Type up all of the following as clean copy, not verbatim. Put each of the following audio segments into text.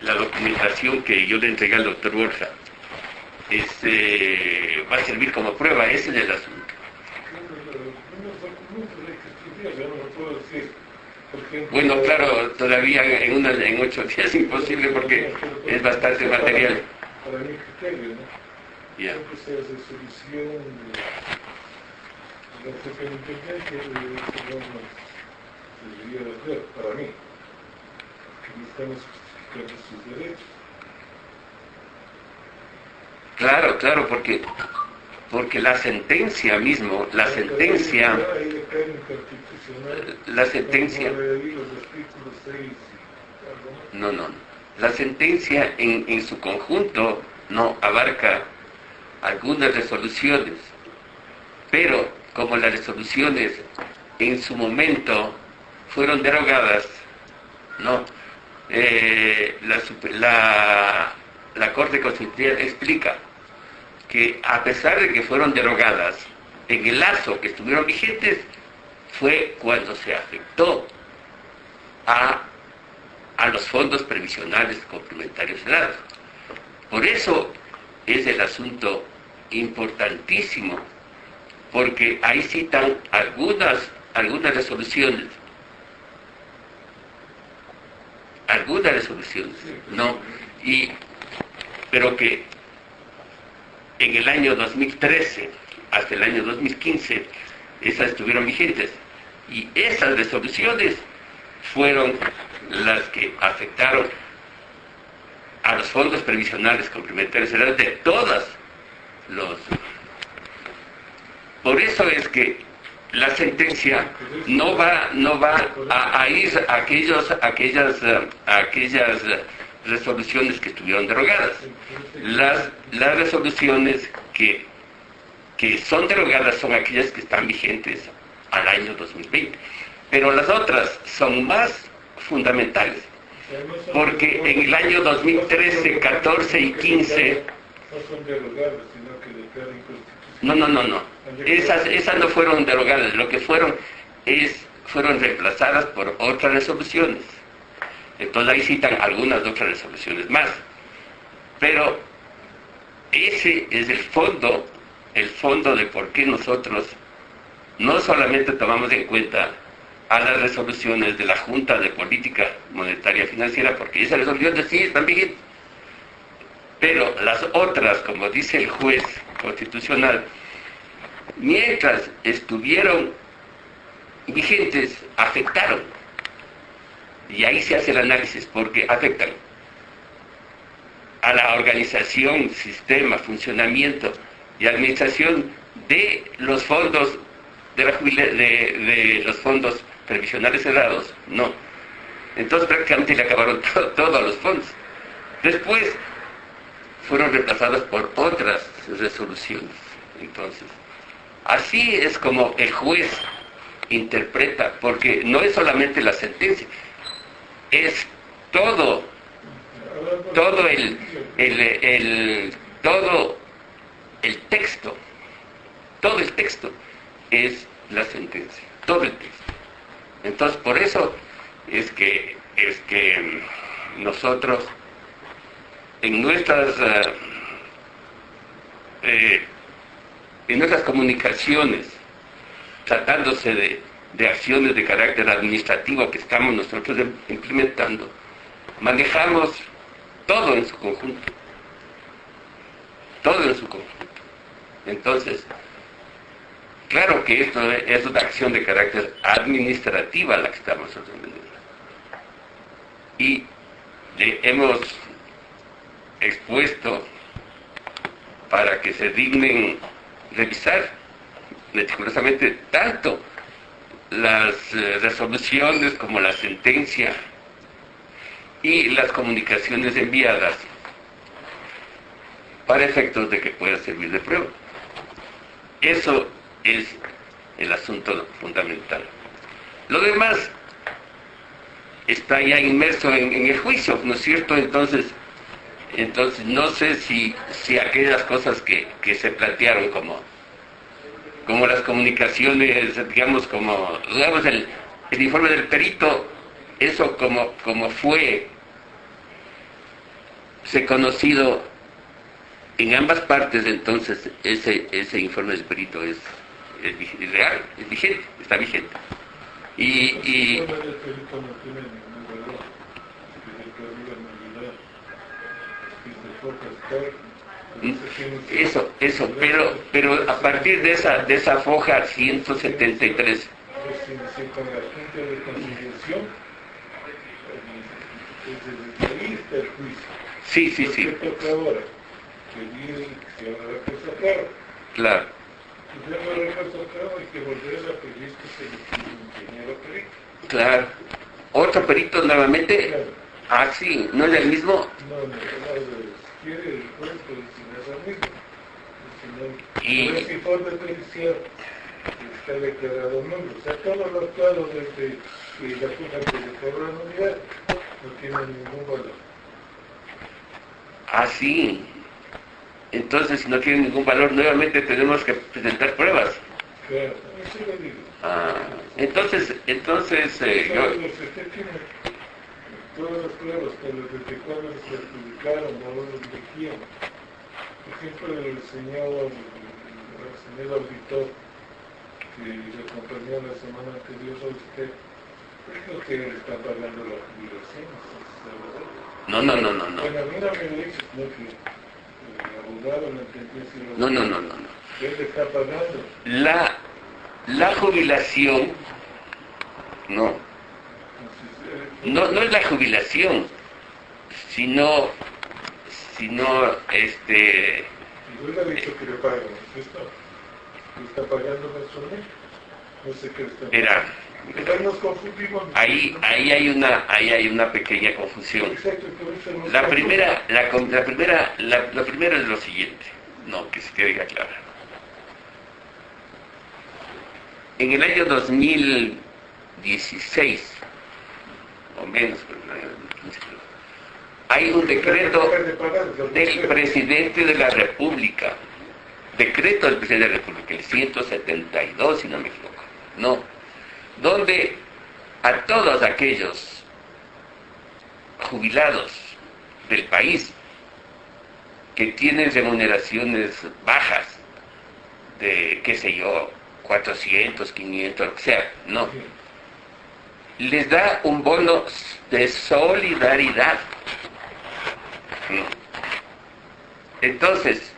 la documentación que yo le entregué al doctor Borja va a servir como prueba. Ese es el asunto. Bueno, claro, todavía en 8 días es imposible porque es bastante material. Para mi criterio, ¿no? Ya. Siempre se hace solución de la jefe de intendencia y de normas se debería de hacer, para mí, que necesitamos justificar sus derechos. Claro, claro, porque la sentencia mismo, la sentencia, no, la sentencia en su conjunto no abarca algunas resoluciones, pero como las resoluciones en su momento fueron derogadas, no, la Corte Constitucional explica que a pesar de que fueron derogadas, en el lazo que estuvieron vigentes fue cuando se afectó a los fondos previsionales complementarios cerrados. Por eso es el asunto importantísimo, porque ahí citan algunas resoluciones, ¿no? Pero que en el año 2013 hasta el año 2015 esas estuvieron vigentes, y esas resoluciones fueron las que afectaron a los fondos previsionales complementarios de todas los... Por eso es que la sentencia no va a ir a aquellas resoluciones que estuvieron derogadas. Las resoluciones que son derogadas son aquellas que están vigentes al año 2020. Pero las otras son más fundamentales, porque en el año 2013, 14 y 15... No son derogadas, sino que declaran inconstitucionales. No. Esas no fueron derogadas. Lo que fueron reemplazadas por otras resoluciones. Entonces ahí citan algunas otras resoluciones más. Pero ese es el fondo de por qué nosotros no solamente tomamos en cuenta a las resoluciones de la Junta de Política Monetaria Financiera, porque esas resoluciones sí están vigentes, pero las otras, como dice el juez constitucional, mientras estuvieron vigentes, afectaron. Y ahí se hace el análisis, porque afectan a la organización, sistema, funcionamiento y administración de los fondos de los fondos previsionales cerrados. No. Entonces prácticamente le acabaron todos los fondos. Después fueron reemplazados por otras resoluciones. Entonces, así es como el juez interpreta, porque no es solamente la sentencia, es todo el texto es la sentencia, todo el texto. Entonces, por eso es que nosotros en nuestras comunicaciones, tratándose de acciones de carácter administrativo que estamos nosotros implementando, manejamos todo en su conjunto. Entonces, claro que esto es una acción de carácter administrativa la que estamos haciendo. Y le hemos expuesto para que se dignen revisar meticulosamente tanto las resoluciones como la sentencia y las comunicaciones enviadas para efectos de que pueda servir de prueba. Eso es el asunto fundamental. Lo demás está ya inmerso en el juicio, ¿no es cierto? Entonces no sé si aquellas cosas que se plantearon como las comunicaciones, digamos el informe del perito, eso como fue se conocido en ambas partes, entonces ese informe del perito es real, es vigente, está vigente. Y eso, pero a partir de esa foja 173. Con la Junta de Conciliación, desde ahí está el juicio. Sí. ¿Qué toca ahora? Pedir que se haga la cosa clara. Claro. Si se haga la cosa clara, hay que volver a pedir que se le pida un ingeniero perito. Claro. ¿Otro perito nuevamente? Claro. Ah, sí, ¿no es el mismo? No, quiere el juez, pero si no es el mismo. Y ese informe pericial está declarado nulo. O sea, todo lo actuado desde que la Junta que declaró la nulidad no tiene ningún valor. ah, sí. Entonces, si no tiene ningún valor, nuevamente tenemos que presentar pruebas. Claro, eso lo digo. Ah, entonces, yo... Si usted tiene todas las pruebas que desde cuando se publicaron, no los elegían. Por ejemplo, el señor auditor que le acompañó la semana anterior a usted, creo que le está pagando la jubilación, No. Bueno, a mí no me lo dice, sino que el abogado lo entendió así. No. Él le está pagando. La jubilación, no es la jubilación, sino Y yo le he dicho que le pagan, ¿no es esto? ¿Le está pagando mensualmente? No sé qué está pagando. Era, Entonces nos confundimos. ahí hay una pequeña confusión. Exacto, por eso nos La confundimos. primera es lo siguiente, no, que se quede claro. En el año 2016, o menos, pero en el año 2015, hay un decreto del presidente de la República, decreto del presidente de la República, el 172, si no me equivoco, no, donde a todos aquellos jubilados del país que tienen remuneraciones bajas de, qué sé yo, 400, 500, lo que sea, no, les da un bono de solidaridad. Entonces,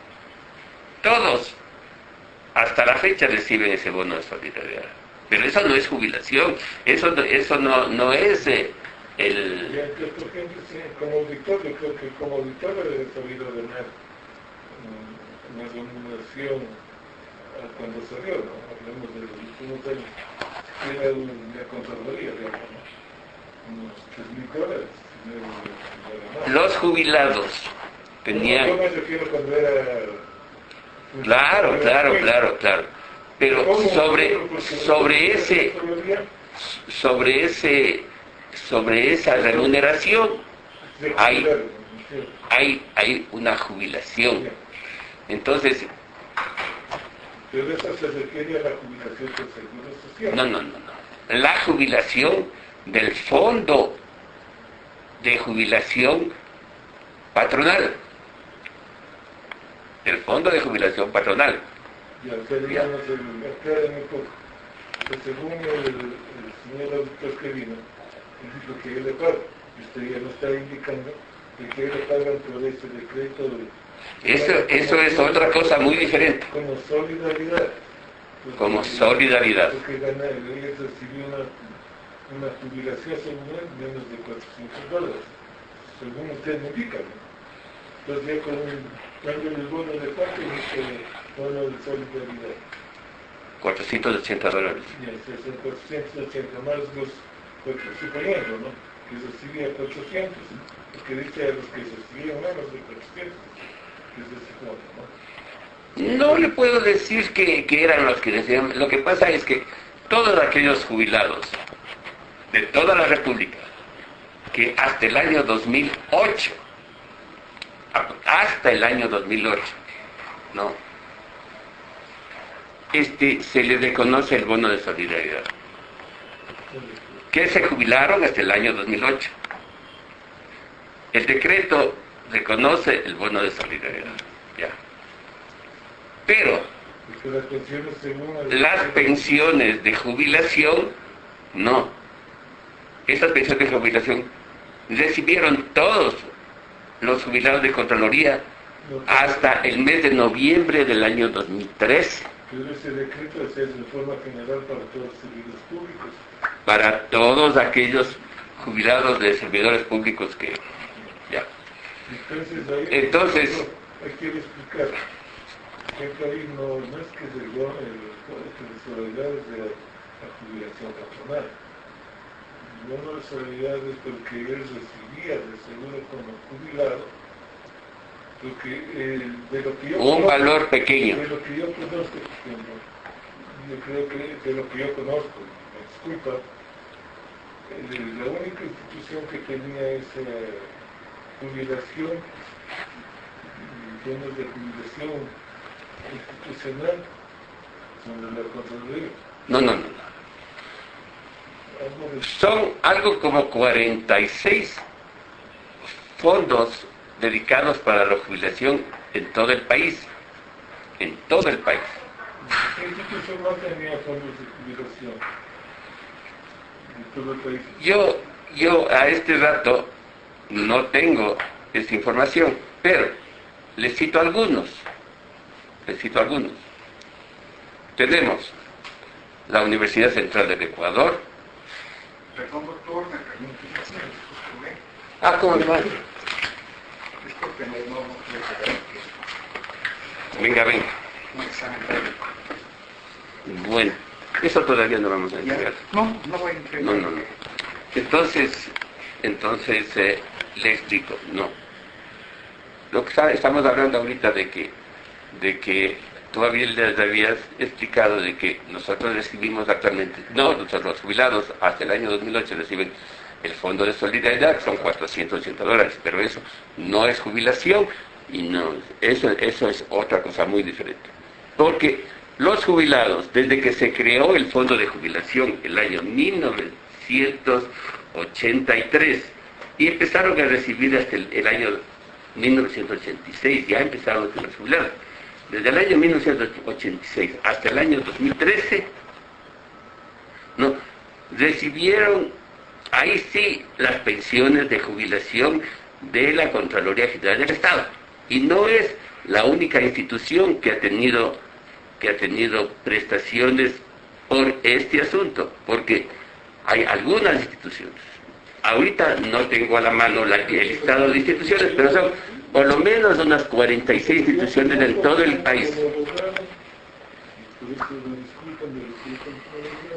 todos hasta la fecha reciben ese bono de solidaridad. Pero eso no es jubilación, eso no es el... Por ejemplo, sí, como auditor, yo creo que como auditor he sabido ganar una remuneración cuando salió, ¿no? Hablamos de los últimos años, era una contraloría, digamos, ¿no? Unos $3,000. Los jubilados tenían... Yo me refiero cuando era... Claro. Pero sobre esa remuneración hay una jubilación. Entonces... Pero eso se refiere a la jubilación del Seguro Social. No. La jubilación del fondo de jubilación patronal. El fondo de jubilación patronal. Ya, aclárame un poco. Según el señor auditor que vino, él dijo que él le paga. Usted ya no está indicando que él le pagan por ese decreto de... Eso es otra cosa muy diferente. Como solidaridad. Porque él recibió una jubilación según él menos de $400, según usted me indica, ¿no? Entonces ya con un cambio del bono de parte y este bono de solidaridad. $480. Ya, son 480 más los, suponiendo, ¿no? Que recibía 400, porque dice a los que recibían menos de 400, que se supone, ¿no? No le puedo decir que eran los que decían. Lo que pasa es que todos aquellos jubilados de toda la República que hasta el año 2008, ¿no? Se les reconoce el bono de solidaridad. Que se jubilaron hasta el año 2008. El decreto reconoce el bono de solidaridad. Ya. Pero Porque las pensiones según las pensiones de jubilación, no. Esas pensiones de jubilación recibieron todos los jubilados de Contraloría hasta el mes de noviembre del año 2013. Pero ese decreto es de forma general para todos los servidores públicos. Para todos aquellos jubilados de servidores públicos que... Ya. Entonces hay que explicar que ahí no es que el de solidaridad es de la jubilación patronal. El bono de solidaridad es porque él recibía de seguro como jubilado, porque de lo que yo un valor pequeño. De lo que yo conozco, yo creo que de lo que yo conozco, me disculpa, la única institución que tenía esa jubilación, bonos de jubilación institucional, son de la Contraloría. No. Son algo como 46 fondos dedicados para la jubilación en todo el país. En todo el país. ¿Qué institución no tenía fondos de jubilación en todo el país? Yo a este rato no tengo esa información, pero les cito algunos. Tenemos la Universidad Central del Ecuador. Perdón, doctor, me pregunto, ¿Cómo le va? disculpe, no puedo Venga. un examen médico. Bueno, eso todavía no vamos a entregar. No voy a entregar. No. Entonces le explico, no. Lo que estamos hablando ahorita de que todavía les habías explicado de que nosotros recibimos actualmente, nosotros los jubilados hasta el año 2008 reciben el Fondo de Solidaridad, que son $480, pero eso no es jubilación y no, eso es otra cosa muy diferente. Porque los jubilados, desde que se creó el Fondo de Jubilación el año 1983 y empezaron a recibir hasta el año 1986, ya empezaron los jubilados. Desde el año 1986 hasta el año 2013, no, recibieron, ahí sí, las pensiones de jubilación de la Contraloría General del Estado. Y no es la única institución que ha tenido prestaciones por este asunto, porque hay algunas instituciones. Ahorita no tengo a la mano el listado de instituciones, pero son por lo menos unas 46 instituciones en todo el país. Por eso me disculpan de decir Contraloría,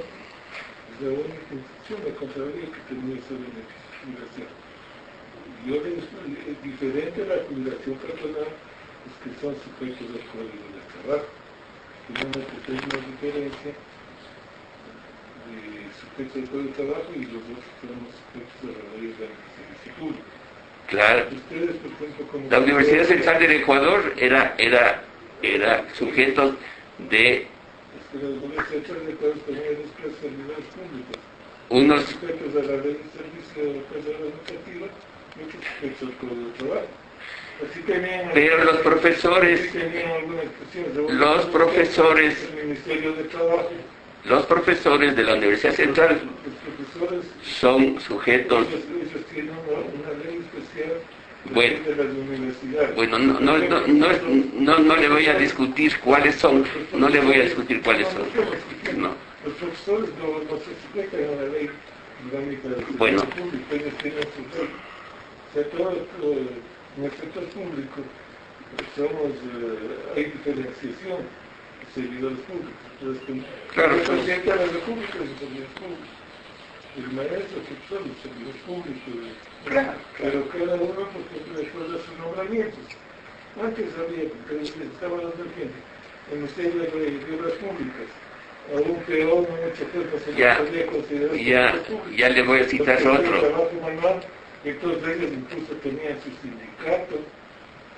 es la única institución de Contraloría que tenía ese beneficio de jubilación. Yo es diferente a la jubilación patronal, es que son sujetos del Código del Trabajo. Tenemos que tener una diferencia de sujetos del Código del Trabajo y los otros somos sujetos de la ley de servicio público. Claro. Ustedes, por ejemplo, como La Universidad Central del Ecuador era sujeto de la Universidad Central del Ecuador tenía dos clases de servidores públicos. unos... Sujetos a la ley de servicio administrativa y otros sujetos al Código del Trabajo. Así tenían, Pero los profesores, así tenían algunas expresiones. los profesores, El Ministerio de Trabajo. los profesores de la Universidad Central Los profesores, son sujetos... ellos tienen una ley especial Bueno, de las universidades. Bueno, no le voy a discutir cuáles son, no le voy a discutir cuáles son. No. Los profesores no se sujetan a la ley orgánica del sector Bueno. público, ellos tienen su ley. O sea, en el sector público hay diferenciación de servidores públicos. Entonces, Claro. el presidente de la República es un servidor público. El maestro, el profesor, el servidor público. Claro. Pero cada uno porque recuerda sus nombramientos. Antes había, porque estaba dando ejemplo, en el Ministerio de Obras Públicas, a un peón, a un chofer, no se le podía considerar Ya le voy a citar otro. Trabajo manual, y todos ellos incluso tenían su sindicato.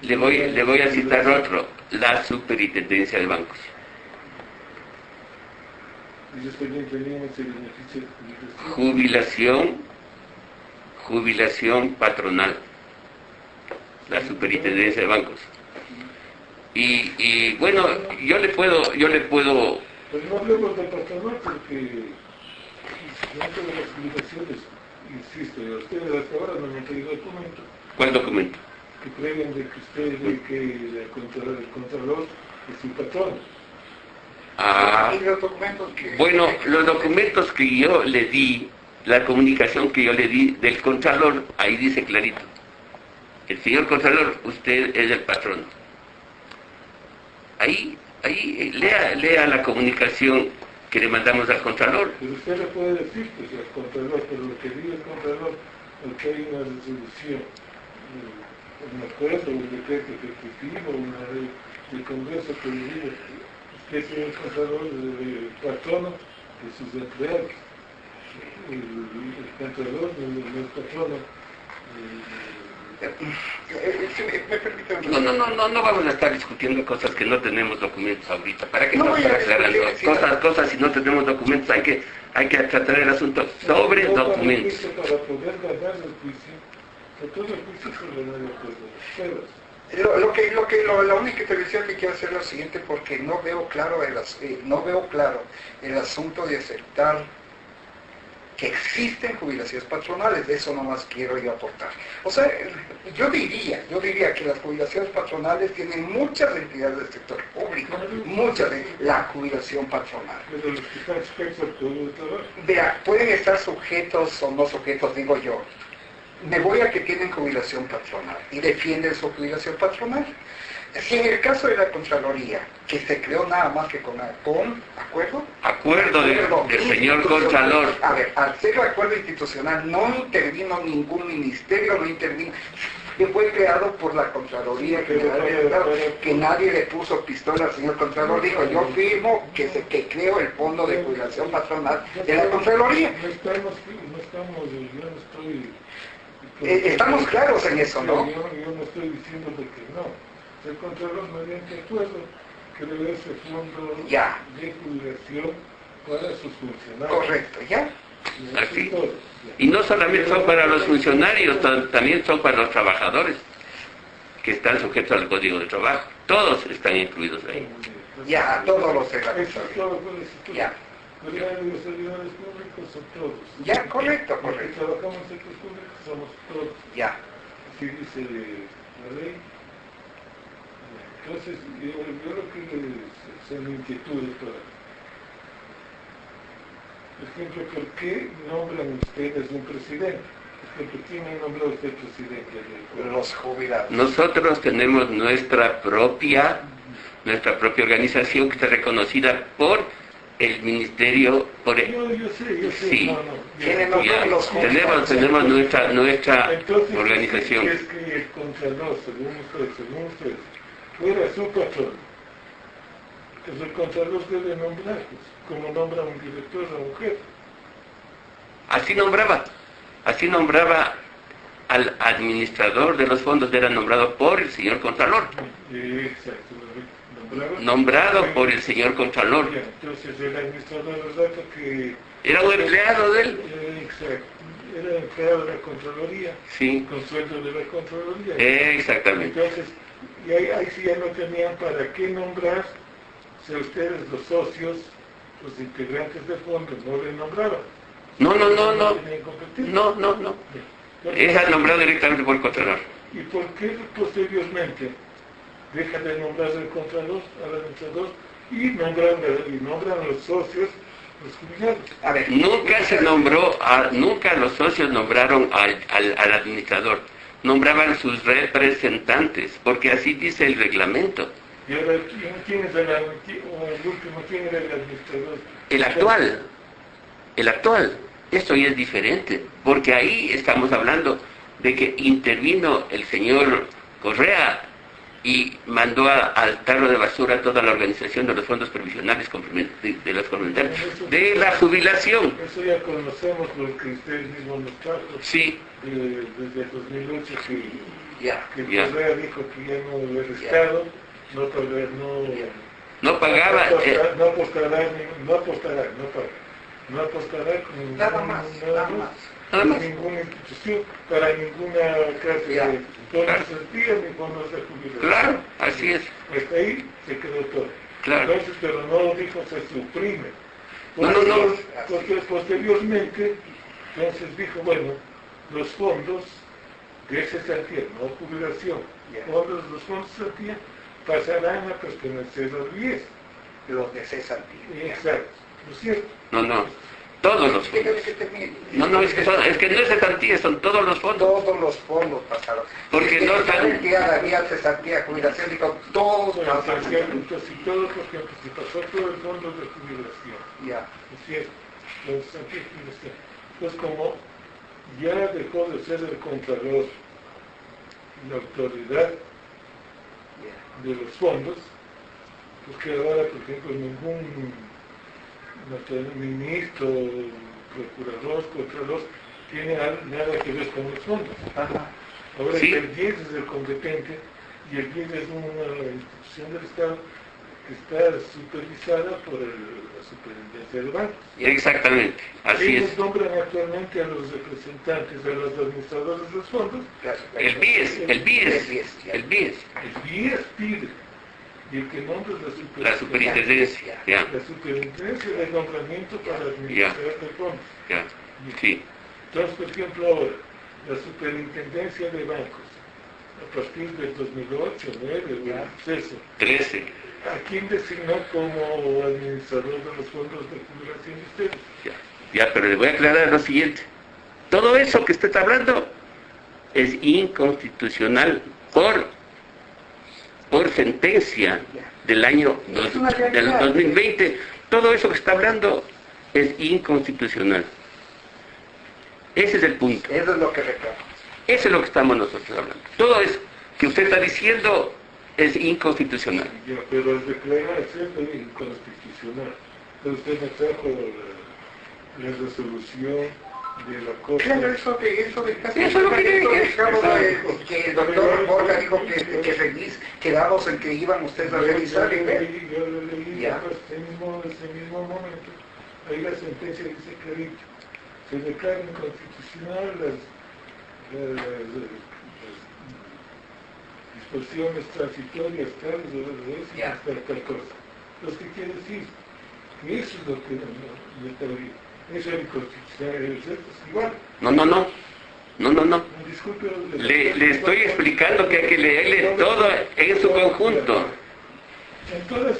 Le voy a citar otro, la Superintendencia de Bancos. Ellos también tenían ese beneficio de Jubilación patronal. la superintendencia de bancos. Y bueno, yo le puedo, Pues no hablemos del patronal porque dentro de las obligaciones, insisto, y a ustedes hasta ahora no me han traído documentos ¿cuál documento? que prueben de que usted, de que el contralor es su patrón. Ah, Y los documentos que... bueno, los documentos que yo le di, la comunicación que yo le di del Contralor, ahí dice clarito. El señor Contralor, usted es el patrón. Ahí, lea la comunicación que le mandamos al Contralor. Pero usted le puede decir, pues, al contralor, pero lo que diga el contralor, que hay una resolución, un acuerdo, un decreto ejecutivo, una ley del Congreso que le diga que es el contralor del patrono de sus empleados. El contralor no es patrono. Si me permiten... No vamos a estar discutiendo cosas que no tenemos documentos ahorita. ¿Para qué No nos voy a aclaran discutir, cosas si no tenemos documentos? Hay que tratar el asunto sobre documentos. Para poder ganar el juicio, que todo el juicio se le da de acuerdo a las pruebas. La única intervención que quiero hacer es la siguiente, porque no veo claro el asunto de aceptar que existen jubilaciones patronales. De eso nomás quiero yo aportar. O sea, yo diría que las jubilaciones patronales tienen muchas entidades del sector público, muchas de la jubilación patronal. Pero los que están expertos al Poder de Trabajo. Vea, pueden estar sujetos o no sujetos, digo yo. Me voy a que tienen jubilación patronal y defienden su jubilación patronal. Si en el caso de la Contraloría, que se creó nada más que con acuerdo Del señor Contralor. A ver, al ser acuerdo institucional no intervino ningún ministerio, no intervino, que fue creado por la Contraloría General del Estado, que nadie le puso pistola al señor Contralor, dijo yo firmo que creo el fondo de jubilación patronal de la Contraloría. Yo no estoy... Estamos claros en eso, ¿no? Yo no estoy diciendo de que no. El Contralor, mediante acuerdo, creó ese fondo de jubilación para sus funcionarios. Correcto, ¿ya? Así. Y no solamente son para los funcionarios, también son para los trabajadores que están sujetos al Código de Trabajo. Todos están incluidos ahí. Ya, todos los servidores. Eso es todo, pues, Ya. Pero los servidores públicos son todos. Ya, correcto, Los que correcto. trabajamos en sectores públicos somos todos. Ya. Así dice la ley. Entonces, yo lo que son inquietudes para... Por ejemplo, ¿por qué nombran ustedes un presidente? Por ejemplo, ¿quién ha nombrado usted presidente? Los jubilados. Nosotros tenemos nuestra propia organización que está reconocida por el ministerio, por el... Yo sé. Sí. Tienen los jubilados. Tenemos nuestra Entonces, organización. Es que el Contralor, según ustedes, fuera su patrón. Pues el Contralor debe nombrar, pues, como nombra un director o un jefe. Así nombraba al administrador de los fondos, era nombrado por el señor Contralor. Exacto, Nombrado por el señor Contralor. Entonces el administrador de los datos que... Era un empleado de él. Exacto, era empleado de la Contraloría, Sí, con sueldo de la Contraloría. exactamente. Entonces, y ahí sí ya no tenían para qué nombrar, si a ustedes los socios, los integrantes del fondo, no le nombraban. No. tenían competencia. No. Es nombrado directamente por el Contralor. ¿Y por qué posteriormente dejan de nombrar al Contralor, al administrador, y nombran a los socios, los jubilados? A ver. Nunca los socios nombraron al administrador. Nombraban sus representantes, porque así dice el reglamento. Y ahora, ¿quién es el último? ¿Quién era el administrador? El actual. Esto ya es diferente, porque ahí estamos hablando de que intervino el señor Correa y mandó al tarro de basura toda la organización de los fondos previsionales de los complementarios, de la jubilación. Eso ya conocemos lo que ustedes mismos nos trajo. Sí. Desde el 2008 que Ya. Correa dijo que ya no el Estado No pagaba. No apostará con Nada más. Nada más. ninguna institución, para ninguna clase Ya. de bonos de cesantía ni bonos de jubilación. Claro, así es. Hasta ahí se quedó todo. Claro. Entonces, pero no lo dijo, se suprime. No, no, no. Porque posteriormente, entonces dijo, bueno, los fondos de cesantía, no jubilación, Ya. los fondos de cesantía pasarán a pertenecer al BIES. Los de cesantía. Exacto, ¿no es cierto? No, no. Todos los Déjame fondos. que termine. No, no, es que no es cesantía, son todos los fondos. Todos los fondos pasaron. Porque no están- Había cesantía, jubilación, dijo, todos Bueno, pasaron. entonces, si todo, por ejemplo, si pasó todo el fondo de jubilación, Ya. ¿no es cierto? Los cesantía y jubilación. Entonces, como ya dejó de ser el contralor la autoridad Ya. de los fondos, pues que ahora, por ejemplo, ningún ministro, procurador, contralor, tiene nada que ver con los fondos. Ajá. Ahora Sí. el BIES es el competente y el BIES es una institución del Estado que está supervisada por la Superintendencia de Bancos. Exactamente, así Ellos es. nombran actualmente a los representantes, a los administradores de los fondos. El BIES, el BIES, el BIES, El BIES pide, y el que nombra es la superintendencia, ya, La superintendencia de nombramiento para administrar de fondos. ya, sí, Entonces, por ejemplo, ahora, la superintendencia de bancos, a partir del 2008, 2009, Ya. eso, 13, ¿a quién designó como administrador de los fondos de jubilación de ustedes? ya, pero le voy a aclarar lo siguiente. Todo eso que usted está hablando es inconstitucional por sentencia del año del 2020. Todo eso que está hablando es inconstitucional. Ese es el punto. Eso es lo que reclamo. Eso es lo que estamos nosotros hablando. Todo eso que usted está diciendo es inconstitucional. Ya, pero al declarar ser inconstitucional, entonces usted me trajo la resolución de la Corte. Claro, eso de casi... Eso es lo que dejamos que el doctor Borja dijo que damos en que iban ustedes a revisar y ver. Yo lo leí, Ya. ese mismo momento, ahí la sentencia dice clarito, se declara inconstitucional las disposiciones transitorias tales de Ya. tal cosa. Entonces, ¿qué quiere decir? Que eso es lo que yo te digo. Eso es inconstitucional, es igual. No. Disculpe, Le estoy explicando que hay que leerle todo en su conjunto. En toda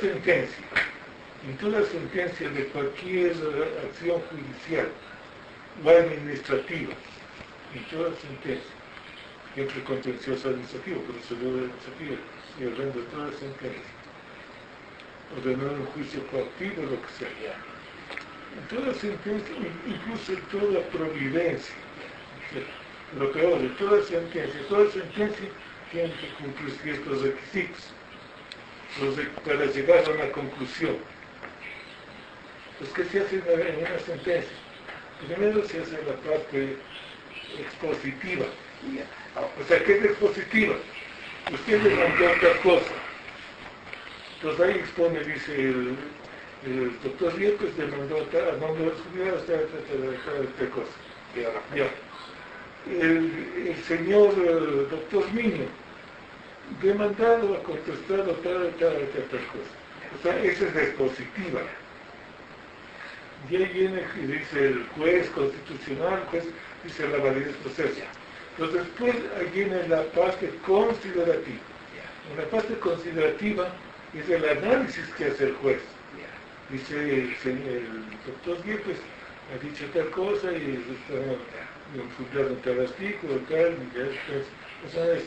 sentencia de cualquier acción judicial o administrativa, en toda sentencia, siempre contencioso administrativo, pero eso no es administrativo, y hablando de toda sentencia, ordenar un juicio coactivo, lo que sea. En toda sentencia, incluso en toda providencia, lo peor de toda sentencia tiene que cumplir ciertos requisitos para llegar a una conclusión. Pues, ¿qué se hace en una sentencia? Primero se hace la parte expositiva. O sea, ¿qué es expositiva? Usted le mandó otra cosa. Entonces ahí expone, dice el doctor Riepes demandó a nombre de los jubilados tal cosa. Ya. El señor doctor Miño demandado, ha contestado tal cosa. O sea, esa es la expositiva. Y ahí viene y dice el juez constitucional, el juez dice la validez procesal. Entonces después ahí viene la parte considerativa. En la parte considerativa es el análisis que hace el juez. Dice el doctor Guiepes ha dicho tal cosa y está infundado en tal artículo, tal, y ya después, o sea, es,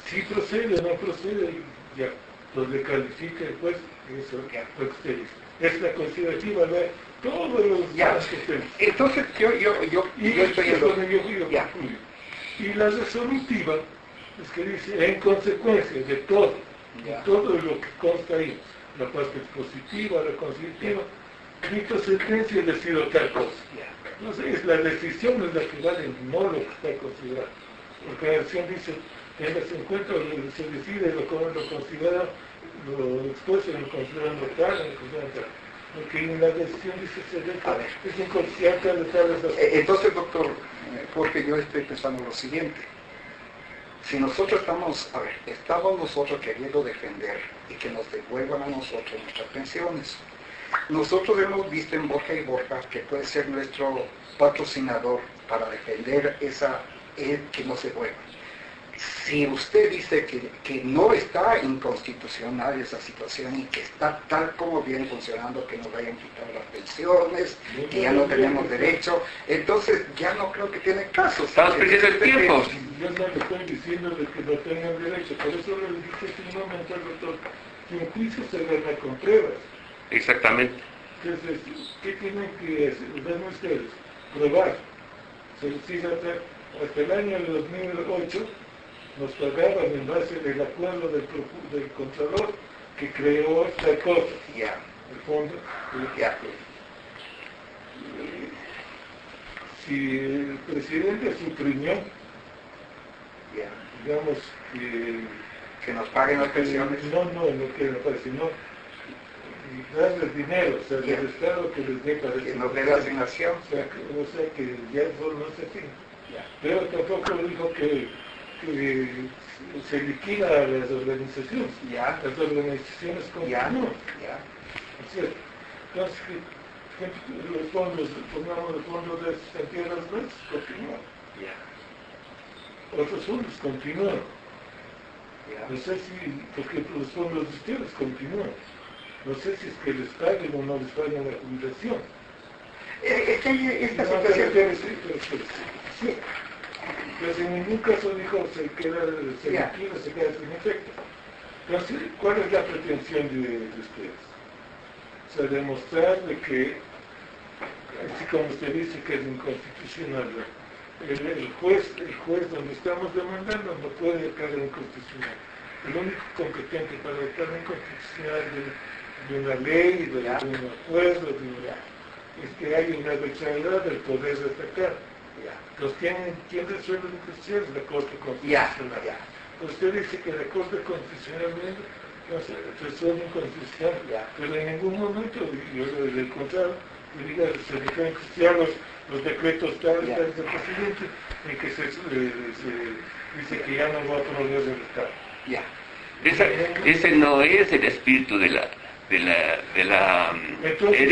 si procede o no procede, ya, donde califica el juez, eso lo que usted dice. Es la considerativa, ¿verdad? Todos los datos que tenemos. Entonces yo estoy en lo... Ya. Y la resolutiva es que dice, en consecuencia de todo, lo que consta ahí, la parte expositiva, la constitutiva, dicto sentencia y decido tal cosa. Entonces, la decisión es la que vale, no lo que está considerado. Porque la decisión dice, tengas en cuenta, se decide, lo considera, lo expuesto, lo consideran tal, lo consideran tal. Porque en la decisión dice A ver. es inconsciente de tales asuntos. Entonces, doctor Jorge, yo estoy pensando lo siguiente. Si nosotros estamos nosotros queriendo defender y que nos devuelvan a nosotros nuestras pensiones. Nosotros hemos visto en Borja y Borja que puede ser nuestro patrocinador para defender que no se vuelva. Si usted dice que no está inconstitucional esa situación y que está tal como viene funcionando, que nos vayan a quitar las pensiones, que ya no tenemos derecho, entonces ya no creo que tiene caso. Estamos perdiendo el tiempo. Yo no le estoy diciendo de que no tengan derecho, por eso le dije en un momento al doctor que un juicio se gana con pruebas. Exactamente. Entonces, ¿qué tienen que hacer? Ven ustedes, probar. Hasta el año 2008 nos pagaban en base del acuerdo del Contralor que creó esta cosa, Ya. el fondo. Ya. Si el presidente suprimió, Ya. digamos, Que nos paguen las pensiones. no que me parece, no, darles dinero, o sea, Ya. del Estado que les dé para Que nos dé la asignación. o sea, que ya eso no se tiene. Ya. Pero tampoco dijo que se liquida a las organizaciones. Ya. Las organizaciones Ya. continúan. Ya. ¿Cierto? Entonces, los fondos, pongamos el fondo de Santiago Verdes, continúan. Ya. Otros fondos continúan. Ya. No sé si, porque los fondos de ustedes continúan. No sé si es que les paguen o no les paguen la jubilación. Es que hay esta No, situación. pero sí. Pues en ningún caso dijo se queda sin efecto. Entonces, ¿cuál es la pretensión de ustedes? O sea, demostrar de que, así como usted dice que es inconstitucional, el juez donde estamos demandando no puede declarar inconstitucional. El único competente para declarar inconstitucional de una ley, de un acuerdo, es que hay una arbitrariedad del poder destacar. Entonces, ¿quién resuelve la cuestión? La Corte Constitucional. Usted dice que la Corte Constitucional resuelve inconstitucional, pero en ningún momento, yo del contrario, diga, se diferencian los decretos tales del presidente en que se dice que ya no va a proveer del Estado. Ya. Ese no es el espíritu el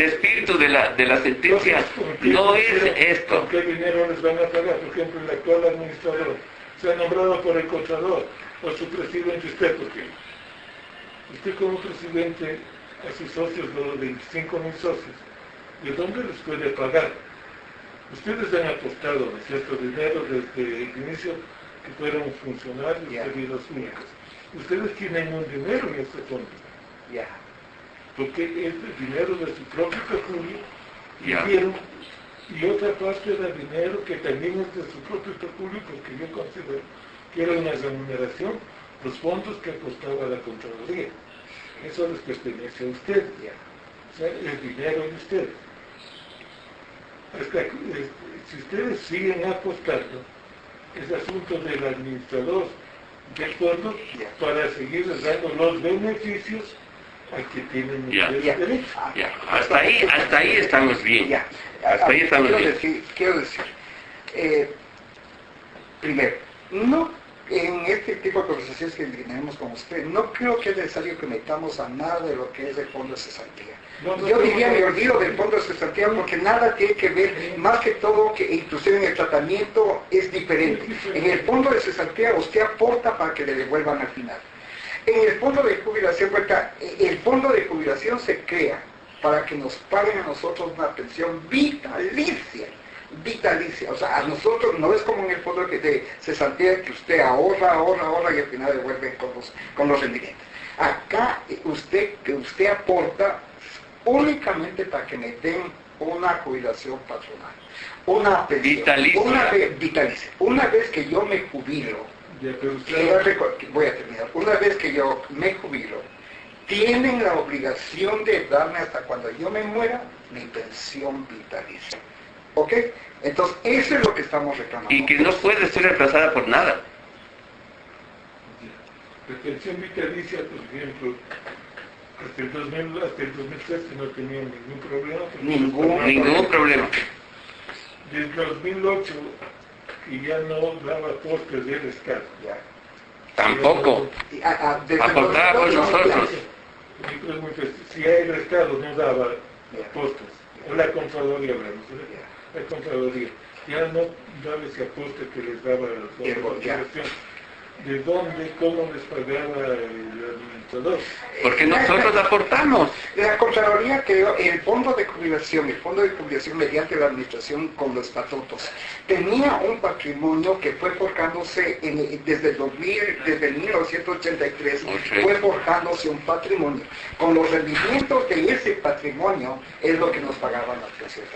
espíritu de la sentencia no es esto. ¿Con qué dinero les van a pagar? Por ejemplo, el actual administrador se ha nombrado por el Contralor, por su presidente, usted, ¿por qué? Usted como presidente a sus socios, los 25.000 socios, ¿de dónde les puede pagar? Ustedes han apostado, ¿no es cierto?, dinero desde el inicio que fueron funcionarios servidos públicos. Ustedes tienen un dinero en este fondo. Ya. Porque es el dinero de su propio peculio y otra parte del dinero que también es de su propio peculio, porque yo considero que era una remuneración, los fondos que apostaba la Contraloría. Eso les pertenece a ustedes, o sea, el dinero de ustedes. Si ustedes siguen apostando, es asunto del administrador del fondo para seguir dando los beneficios a que tienen derecho. Hasta ahí estamos bien. Hasta ahí estamos bien. Quiero decir, primero, no en este tipo de conversaciones que tenemos con usted, no creo que es necesario que metamos a nada de lo que es el fondo de cesantía. Yo diría, me olvido del fondo de cesantía porque nada tiene que ver, más que todo, que inclusive en el tratamiento es diferente. En el fondo de cesantía usted aporta para que le devuelvan al final. En el fondo de jubilación, el fondo de jubilación se crea para que nos paguen a nosotros una pensión vitalicia. O sea, a nosotros no es como en el fondo de cesantía que usted ahorra y al final devuelve con los rendimientos. Acá usted aporta únicamente para que me den una jubilación patronal, una pensión, vitalicia. Una vez que yo me jubilo, voy a terminar, una vez que yo me jubilo, tienen la obligación de darme hasta cuando yo me muera mi pensión vitalicia. ¿Ok? Entonces, eso es lo que estamos reclamando. Y que no puede ser reemplazada por nada. La pensión vitalicia, por ejemplo, hasta el 2003 que no tenían ningún problema. Ningún problema. Desde el 2008, que ya no daba postes de rescate. Ya. Tampoco. Desde Aportábamos los- nosotros. Mi pregunta es, si hay rescate no daba postes, o la Contraloría hablamos, la Contraloría, ya no daba ese aposte que les daba la Federación. ¿De dónde, cómo les pagaba el administrador? Porque nosotros aportamos. La Contraloría creó el fondo de jubilación mediante la administración con los estatutos. Tenía un patrimonio que fue forjándose desde el 1983, fue forjándose un patrimonio. Con los rendimientos de ese patrimonio es lo que nos pagaban las pensiones.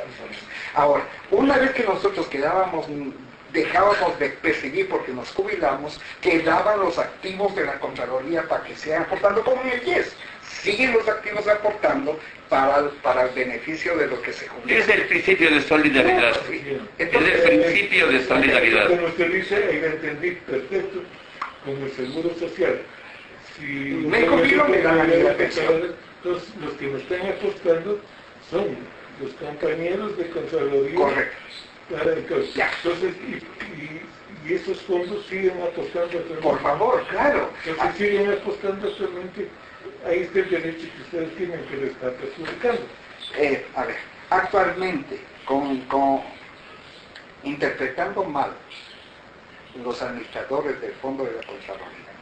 Ahora, una vez que nosotros dejábamos de percibir porque nos jubilamos, quedaban los activos de la Contraloría para que sigan aportando como en el IES. Siguen los activos aportando para el beneficio de lo que se jubila. Es el principio de solidaridad. Es el principio de solidaridad. Como usted dice, ahí lo entendí perfecto, como el seguro social. Si Me jubilo, me dan la pensión. Entonces, los que me están apostando son los compañeros de Contraloría. Correcto. Entonces, y esos fondos siguen apostando actualmente. Por favor, claro. Entonces siguen apostando actualmente. Ahí está el derecho que ustedes tienen que le están perjudicando. A ver, actualmente, interpretando mal los administradores del Fondo de la Contraloría,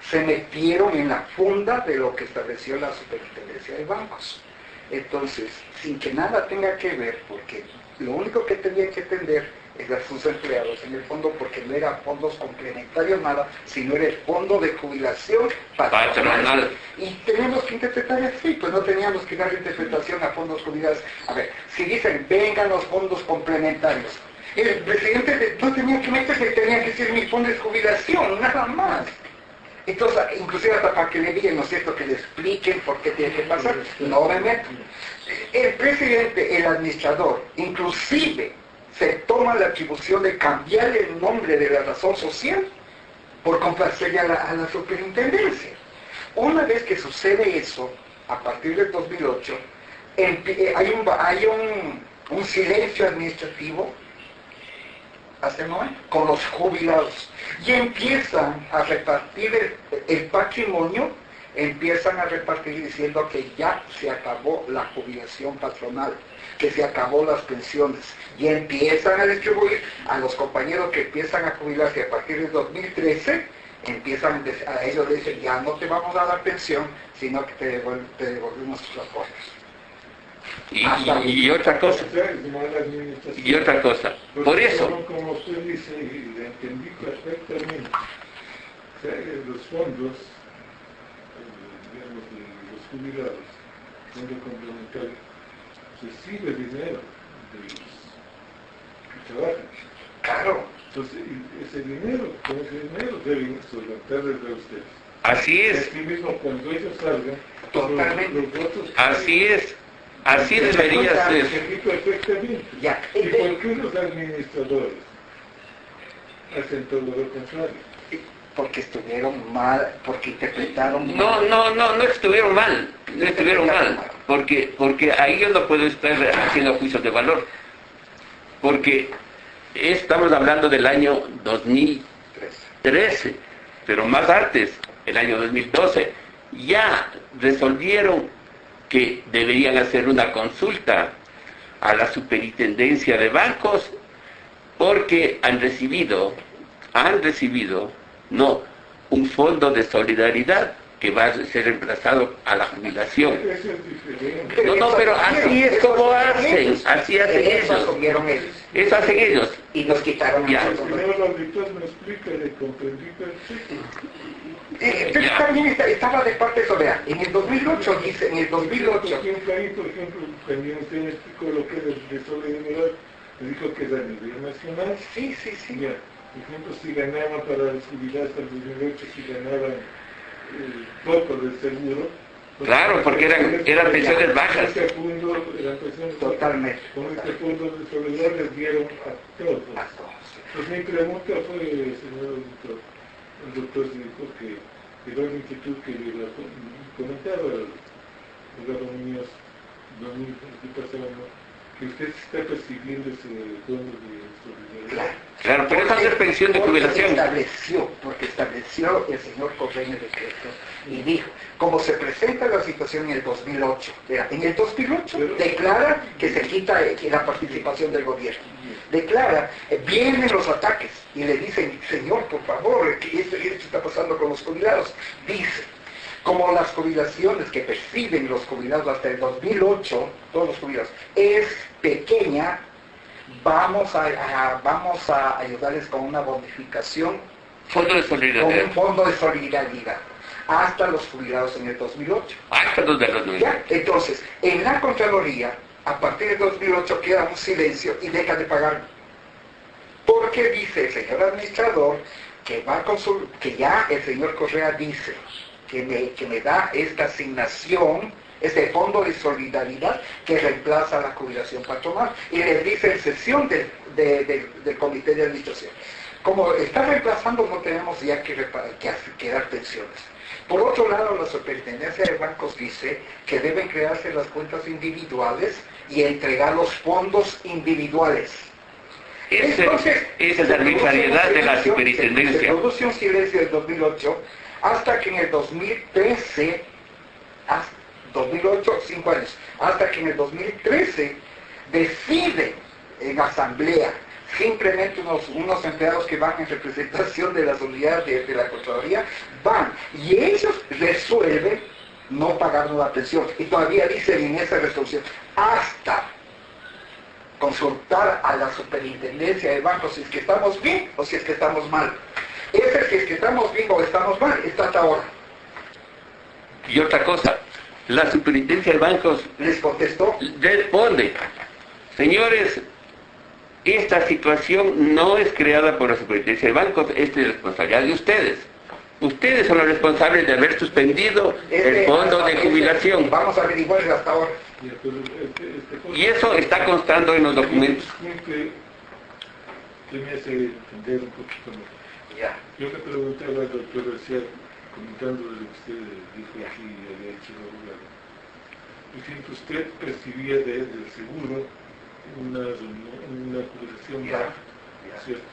se metieron en la funda de lo que estableció la Superintendencia de Bancos. Entonces, sin que nada tenga que ver, porque lo único que tenían que atender es a sus empleados en el fondo, porque no era fondos complementarios nada, sino era el fondo de jubilación patronal. Y tenemos que interpretar así, pues no teníamos que dar interpretación a fondos jubilados. A ver, si dicen, vengan los fondos complementarios, el presidente no tenía que meterse, tenía que decir mi fondo de jubilación, nada más. Entonces, inclusive hasta para que le digan, ¿no es cierto?, que le expliquen por qué tiene que pasar, no me meto. El presidente, el administrador, inclusive se toma la atribución de cambiar el nombre de la razón social por complacerle a la superintendencia. Una vez que sucede eso, a partir del 2008, hay un silencio administrativo hasta el momento, con los jubilados, y empiezan a repartir el patrimonio, empiezan a repartir diciendo que ya se acabó la jubilación patronal, que se acabó las pensiones, y empiezan a distribuir a los compañeros que empiezan a jubilarse a partir del 2013, a ellos les dicen, ya no te vamos a dar pensión, sino que te devolvemos tus aportes. Y otra cosa, por eso. Como usted dice, y le entendí perfectamente, los fondos, digamos, de los jubilados, fondo complementario, recibe dinero de los que trabajan. Claro. Entonces, ese dinero, con ese dinero deben solventarles a ustedes. Así es. Así mismo, cuando ellos salgan, totalmente. los votos... Así es. Así debería ser. Perfectamente. Ya. ¿Y por qué los administradores hacen todo lo contrario? Porque estuvieron mal, porque interpretaron mal. No estuvieron mal. No estuvieron mal. Porque ahí yo no puedo estar haciendo juicios de valor. Porque estamos hablando del año 2013, pero más antes, el año 2012, ya resolvieron que deberían hacer una consulta a la superintendencia de bancos porque han recibido no un fondo de solidaridad que va a ser reemplazado a la jubilación. Pero así es como hacen, así hacen ellos. Eso hacen ellos. Y nos quitaron el señor auditor me explica, le comprendí perfecto. Entonces también estaba de parte de eso, vea, en el 2008 dice, en el 2008... Por ejemplo, también usted me explicó lo que es de solidaridad, me dijo que es a nivel nacional. Sí. Ya, por ejemplo, si ganaban para los jubilados hasta el 2008, si ganaban poco del seguro... Claro, porque eran pensiones bajas. Totalmente. Con este fondo de solidaridad les dieron a todos. Pues mi pregunta fue, señor doctor, el doctor se dijo que era una inquietud que le comentaba Eduardo Muñoz, 2000, que usted está percibiendo ese fondo de solidaridad. Claro, pero esa no es pensión de jubilación. Porque estableció el señor Correa en el decreto y dijo, como se presenta la situación en el 2008, en el 2008 declara que se quita la participación del gobierno. Declara, vienen los ataques y le dicen, señor, por favor, que esto está pasando con los jubilados. Dice, como las jubilaciones que perciben los jubilados hasta el 2008, todos los jubilados, es pequeña, vamos a ayudarles con una bonificación, Fondo de solidaridad. con un fondo de solidaridad, hasta los jubilados en el 2008. Hasta los de los 2000. ¿Ya? Entonces, en la Contraloría, a partir del 2008 queda un silencio y deja de pagar. Porque dice el señor administrador que ya el señor Correa dice que me da esta asignación, este fondo de solidaridad que reemplaza la jubilación patronal, y le dice en sesión del comité de administración, como está reemplazando, no tenemos ya que dar pensiones. Por otro lado, la superintendencia de bancos dice que deben crearse las cuentas individuales y entregar los fondos individuales. Entonces, esa es la arbitrariedad de la superintendencia. Se produce un silencio del 2008 hasta que en el 2013, 2008, 5 años, hasta que en el 2013 decide en asamblea, simplemente unos empleados que van en representación de las unidades de la Contraloría, van y ellos resuelven no pagarnos la pensión. Y todavía dicen en esa resolución, hasta consultar a la superintendencia de bancos si es que estamos bien o si es que estamos mal. Ese si es que estamos bien o estamos mal, está hasta ahora. Y otra cosa, la superintendencia de bancos Les contestó. responde, señores, esta situación no es creada por la superintendencia de bancos, es de responsabilidad de ustedes. Ustedes son los responsables de haber suspendido el fondo de jubilación. Vamos a averiguar hasta ahora. Y eso está constando en los documentos. Que me hace entender un poquito mejor. Ya. Yo le preguntaba al doctor García, comentando lo que usted dijo aquí y había hecho el abogado. Por ejemplo, usted percibía del seguro una jubilación Ya. baja, ¿cierto?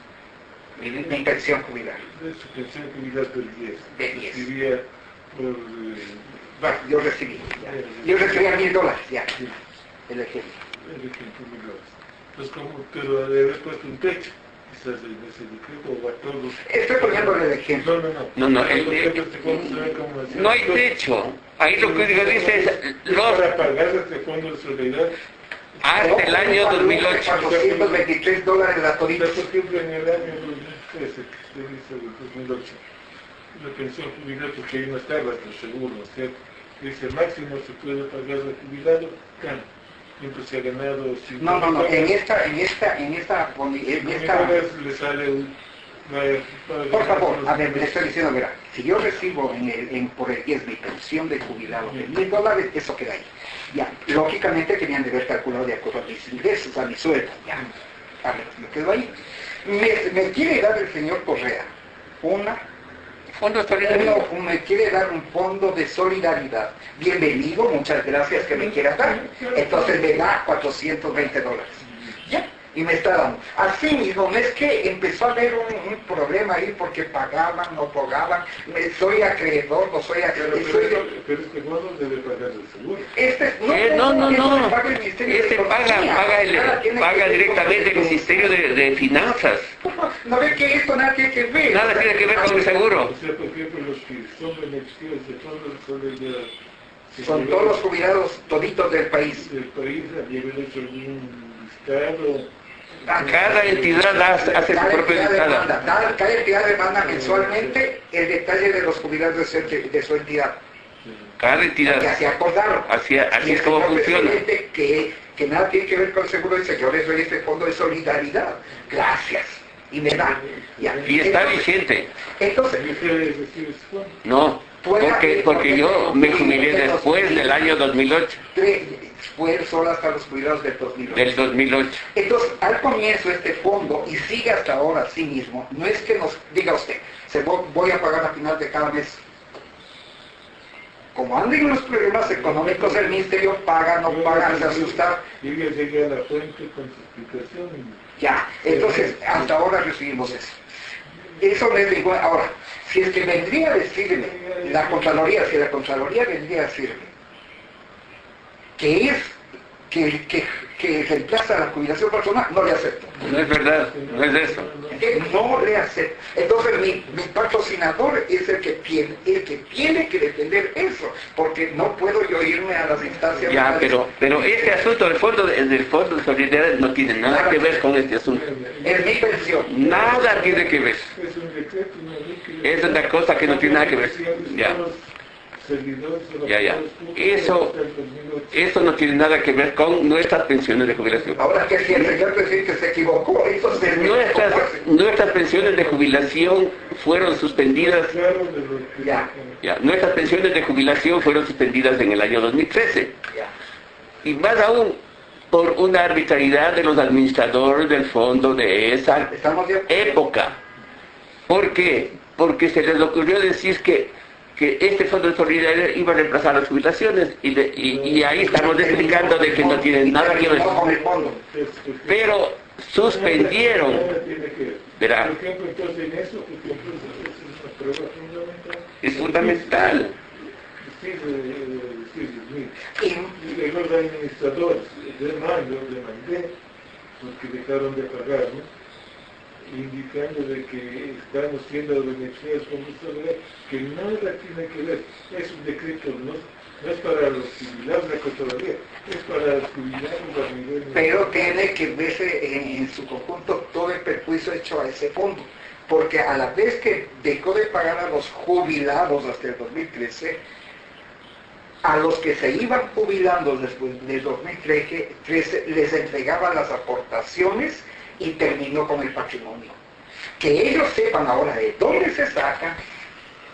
Mi pensión jubilar. De su pensión jubilar del 10. De 10. Percibía por... Baja, yo recibía. Ya. Yo recibía $1000, ya. Sí, El ejemplo. el ejemplo $1000. Entonces, pero le habías puesto un techo, quizás en ese decreto, o a todos. Estoy poniendo el ejemplo. No, No, no hay techo. Ahí lo que dice es para pagar este fondo de solidaridad. hasta el año 2008. $423 la todita. Por ejemplo, en el año 2013, que usted dice el 2008, la pensión jubilar, porque ahí no estaba el seguro, ¿cierto? Dice, máximo se puede pagar al jubilado, tanto. Siempre se ha ganado... No, en esta le sale por favor, a ver, le estoy diciendo, verá, si yo recibo por el 10 mi pensión de jubilado de $1000, eso queda ahí. Ya, lógicamente tenían de haber calculado de acuerdo a mis ingresos, a mi sueldo, ya. A ver, me quedo ahí. Me quiere dar el señor Correa Fondo de solidaridad. me quiere dar un fondo de solidaridad. Bienvenido, muchas gracias que me quiera dar. Entonces me da $420. Ya. Y me está dando. Así mismo, no es que empezó a haber un problema ahí porque pagaban, no pagaban, soy acreedor, no soy acreedor. Pero este fondo debe pagar el seguro. No. Paga el Ministerio de Este Economía. paga directamente el Ministerio de Finanzas. No ve que esto nada tiene que ver. Nada tiene que ver con el seguro. O sea, por ejemplo, los que son beneficiarios de fondo de solidaridad. Son todos los jubilados toditos del país. Del país, había hecho algún listado. Cada entidad hace su propio listado. Cada entidad demanda mensualmente el detalle de los jubilados de su entidad. Cada entidad. Que así acordaron. Así es como funciona. Que nada tiene que ver con el seguro, dice, yo les doy este fondo de solidaridad. Gracias. Y me da. Y está vigente. Entonces, no, porque yo me jubilé después del año 2008. Fue solo hasta los jubilados del 2008. Del 2008. Entonces, al comienzo este fondo, y sigue hasta ahora así mismo, no es que nos diga usted, voy a pagar a final de cada mes. como anden los problemas económicos, el ministerio paga, no paga, se asusta. Yo ya llegué a la fuente con su explicación. Ya, entonces hasta ahora recibimos eso. Eso no es de igual. Ahora, si es que vendría a decirme la Contraloría, si la Contraloría vendría a decirme que reemplaza la jubilación personal, no le acepto. No es verdad, no es eso. No le acepto. Entonces mi patrocinador es el que tiene que defender eso, porque no puedo yo irme a las instancias. Ya, pero este asunto del fondo de solidaridad no tiene nada que ver con este asunto. Es mi pensión. Nada tiene que ver. Es un decreto, una ley que... Es una cosa que no tiene nada que ver. Ya. Ya. Eso no tiene nada que ver con nuestras pensiones de jubilación. Ahora que si el señor presidente se equivocó, entonces... Nuestras pensiones de jubilación fueron suspendidas. Nuestras pensiones de jubilación fueron suspendidas en el año 2013. Y más aún, por una arbitrariedad de los administradores del fondo de esa época. ¿Por qué? Porque se les ocurrió decir que este fondo de solidaridad iba a reemplazar las jubilaciones y ahí estamos explicando de que no tienen nada que ver. Pero suspendieron. Verá. Por ejemplo, entonces en eso, es una prueba fundamental. Es fundamental. Y los administradores de mayo demandé porque dejaron de pagarnos, indicando de que estamos siendo beneficiados con responsabilidad, que nada tiene que ver. Es un decreto, no es para los jubilados de la Contraloría, es para los jubilados a nivel... Pero tiene que verse en su conjunto todo el perjuicio hecho a ese fondo, porque a la vez que dejó de pagar a los jubilados hasta el 2013, a los que se iban jubilando después del 2013 les entregaba las aportaciones y terminó con el patrimonio. Que ellos sepan ahora de dónde se sacan,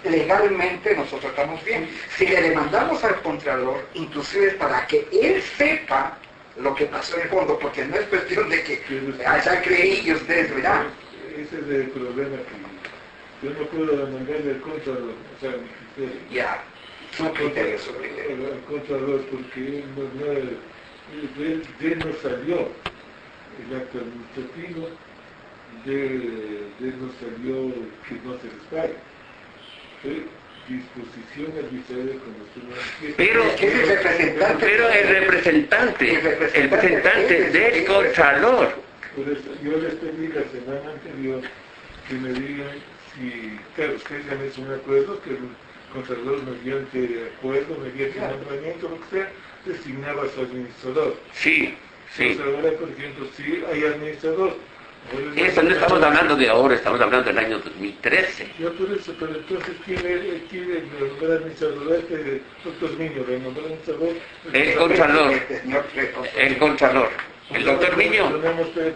legalmente nosotros estamos bien. Si le demandamos al Contralor, inclusive es para que él sepa lo que pasó en el fondo, porque no es cuestión de que allá creí y ustedes verán. Ese es el problema que yo no puedo demandarle al Contralor, o sea, mi criterio. Ya, su criterio, su criterio. Al Contralor, porque él no salió. El acto administrativo de no salió que no se les pague. Disposición arbitraria como usted pero el representante del Contralor. Por eso, yo les pedí la semana anterior que me digan si, claro, ustedes han hecho un acuerdo que el Contralor mediante acuerdo, mediante nombramiento, lo que sea, designaba a su administrador. Sí. Pues ahora, por ejemplo, sí hay administrador. Eso no estamos hablando de ahora, estamos hablando del año 2013. Yo por eso, pero entonces, ¿quién el administrador? Doctor Miño, el administrador. El Contralor. El Contralor. El doctor Miño. Podemos tener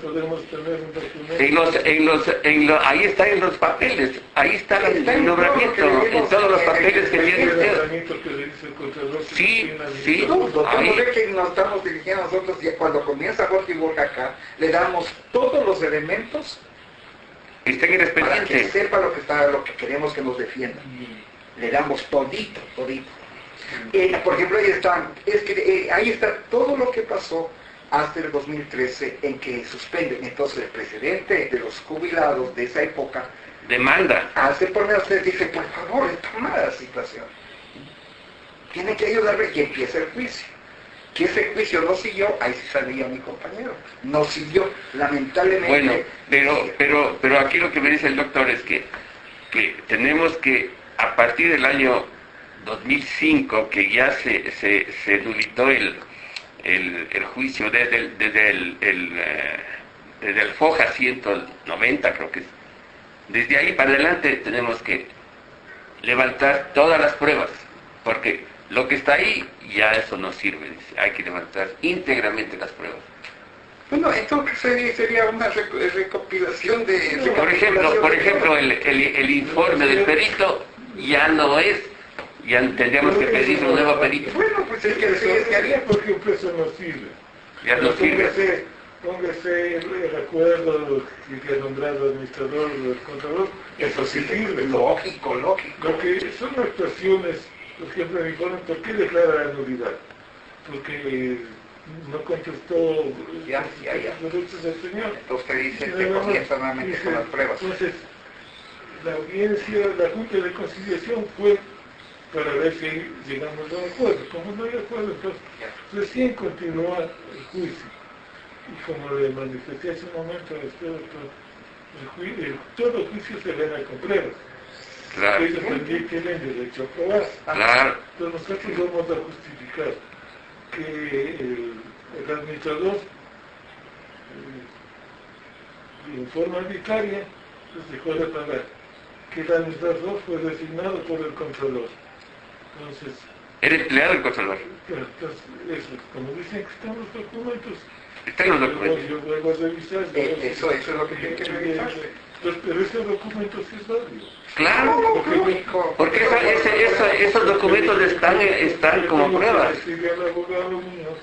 un documento. Ahí está en los papeles, ahí está el nombramiento, en todos los papeles que tiene usted. Sí. Ahí ve que nos estamos dirigiendo a nosotros y cuando comienza Jorge Borja acá, le damos todos los elementos está en el expediente. Para que sepa lo que queremos que nos defienda. Le damos todito. Por ejemplo, ahí está todo lo que pasó hasta el 2013 en que suspenden. Entonces el presidente de los jubilados de esa época demanda. Dice, por favor, toma la situación. Tiene que ayudarme y empieza el juicio. Que ese juicio no siguió, ahí sí salía mi compañero. No siguió, lamentablemente. Bueno, pero aquí lo que me dice el doctor es que tenemos que, a partir del año 2005, que ya se dulitó el juicio desde el FOJA 190, creo que es. Desde ahí para adelante tenemos que levantar todas las pruebas, porque lo que está ahí ya eso no sirve, dice. Hay que levantar íntegramente las pruebas. Bueno, entonces sería una recopilación de... Por ejemplo, el informe del perito ya no es. Ya tendríamos que pedir un nuevo perito. Bueno, pues es que haría. Por ejemplo, eso no sirve. Ya no sirve. Póngase el acuerdo que ha nombrado el administrador o el contador. Eso sí sirve. Lógico. Lo que son actuaciones Por ejemplo, me informan, ¿por qué declara la nulidad? Porque no contestó los derechos del señor. Entonces usted dice que comienza nuevamente con las pruebas. Entonces, la audiencia, la Junta de Conciliación fue para ver si llegamos a un acuerdo. Como no hay acuerdo, entonces recién continúa el juicio. Y como le manifesté hace un momento, todo juicio se gana con pruebas. Claro. Ellos también tienen derecho a probar. Claro. Entonces nosotros vamos a justificar que el administrador en forma arbitraria pues dejó de pagar, que el administrador fue designado por el controlador. Entonces, ¿Era empleado del controlador? entonces eso, como dicen que están los documentos, Están los documentos. yo vuelvo a revisar. Eso es lo que tiene que revisar. Pero ese documento sí es válido. Claro, porque esos documentos están como pruebas. Escribí al abogado Muñoz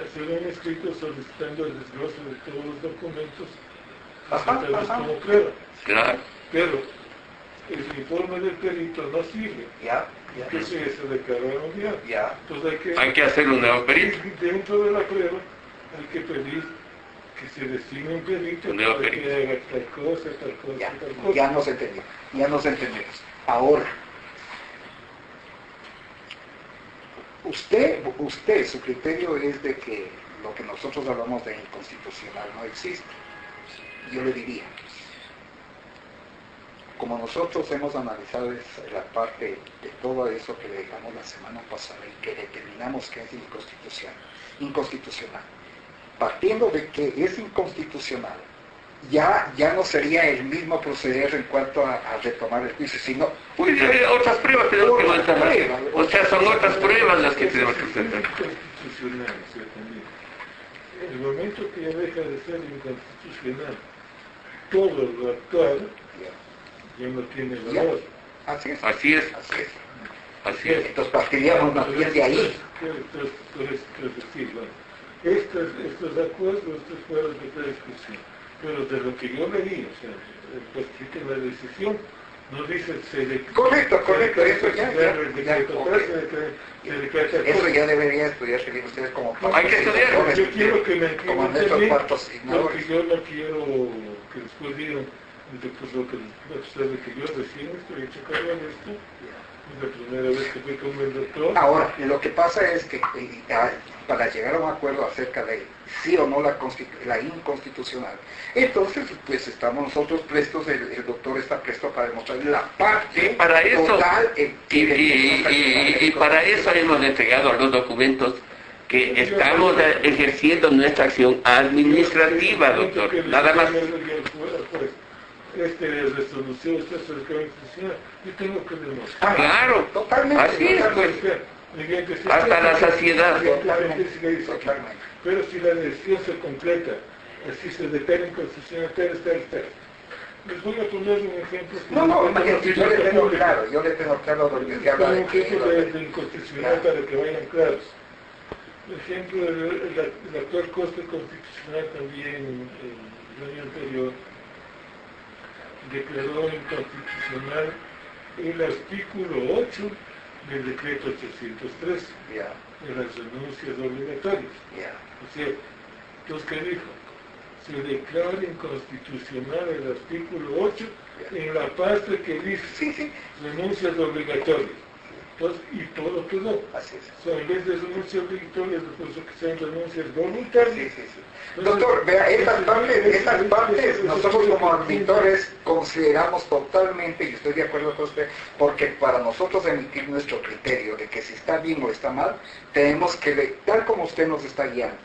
hacer un escrito solicitando el desglose de todos los documentos presentados como prueba. Claro. Pero el informe del perito no sirve. Ya. Entonces se declaró nulidad. Ya. Entonces Hay que hacer un nuevo perito. dentro de la prueba hay que pedir que se designe un perito Un nuevo para perito. que haga tal cosa, tal cosa. Ya nos entendemos. Ahora, usted, su criterio es de que lo que nosotros hablamos de inconstitucional no existe. Yo le diría, como nosotros hemos analizado la parte de todo eso que dejamos la semana pasada y que determinamos que es inconstitucional, partiendo de que es inconstitucional, ya no sería el mismo proceder en cuanto a retomar el juicio, sino Pues otras pruebas tenemos que Otras presentar. pruebas. O sea, son otras pruebas las que tenemos que presentar. Inconstitucional, ciertamente. El momento que ya deja de ser inconstitucional, todo lo actual ya no tiene valor. así es. Así es, Así es. así es. Entonces partiríamos más bien de ahí. Es decir, bueno, estos acuerdos, estos fueron de prediscusión, pero de lo que yo leí, o sea, pues que la decisión no dice se declara. Correcto, eso ya. Eso ya ya debería estudiarse bien ustedes como Hay que estudiar. yo quiero que me como entiendan nuestros bien, patrocinadores. porque yo no quiero que después digan, pues lo que ustedes que yo recién estoy hecho cargo de esto, es la primera vez que fui con el doctor. Ahora, lo que pasa es que para llegar a un acuerdo acerca de sí o no la inconstitucional, entonces pues estamos nosotros prestos, el doctor está presto para demostrar la parte Para eso, total y para eso hemos entregado los documentos que estamos ejerciendo nuestra acción administrativa, doctor. Nada más. Resolución, esta constitucional, yo tengo que demostrar. Claro, Totalmente. así es, pues. Hasta la saciedad. Totalmente. Pero si la decisión se completa, así se declara inconstitucional, les voy a poner un ejemplo. Yo le tengo claro donde se habla Un de ejemplo de inconstitucional para que vayan claros. Por ejemplo, el actual Corte Constitucional también el año anterior declaró inconstitucional el artículo 8 del decreto 803 de las renuncias obligatorias. O sea, entonces, ¿qué dijo? Se declara inconstitucional el artículo 8 en la parte que dice renuncias obligatorias. Entonces, y todo quedó. Así es. O sea, en vez de renuncias obligatorias, después que sean renuncias voluntarias. Doctor, vea, estas partes nosotros como auditores consideramos totalmente, y estoy de acuerdo con usted, porque para nosotros emitir nuestro criterio de que si está bien o está mal, tenemos que, tal como usted nos está guiando,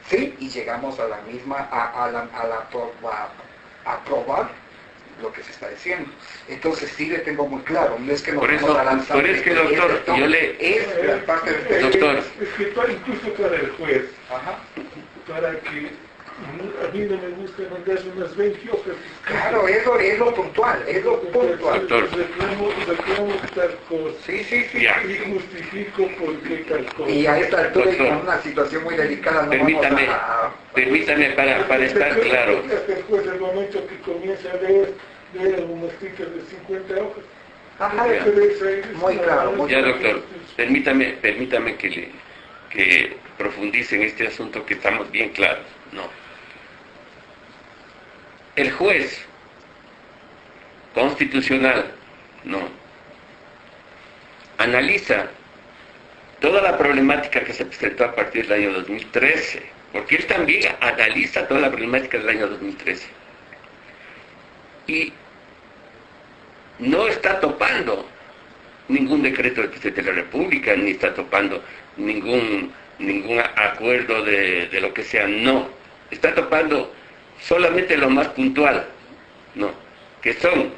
¿sí? Y llegamos a la misma, a aprobar lo que se está diciendo. Entonces sí le tengo muy claro, no es que nos vamos a lanzar. Por eso que, doctor, yo le... Es la parte del Doctor. Es que incluso para el juez, para que a mí no me gusta mandar unas 20 hojas. Claro, es lo puntual, es lo puntual. Doctor. Reclamo tal cosa. Sí. Ya. Y justifico por qué tal cosa. Y a esta altura y Doctor. con una situación muy delicada no Permítame, vamos a... permítame para estar claro. Después del momento que comienza a leer algunos stickers de 50 hojas, Ajá, Ya. muy claro, muy Ya, claro. doctor, permítame que profundice en este asunto que estamos bien claros. No. El juez constitucional, no, analiza toda la problemática que se presentó a partir del año 2013, porque él también analiza toda la problemática del año 2013. Y no está topando ningún decreto del presidente de la República, ni está topando ningún acuerdo de lo que sea, no. Está topando solamente lo más puntual, no, que son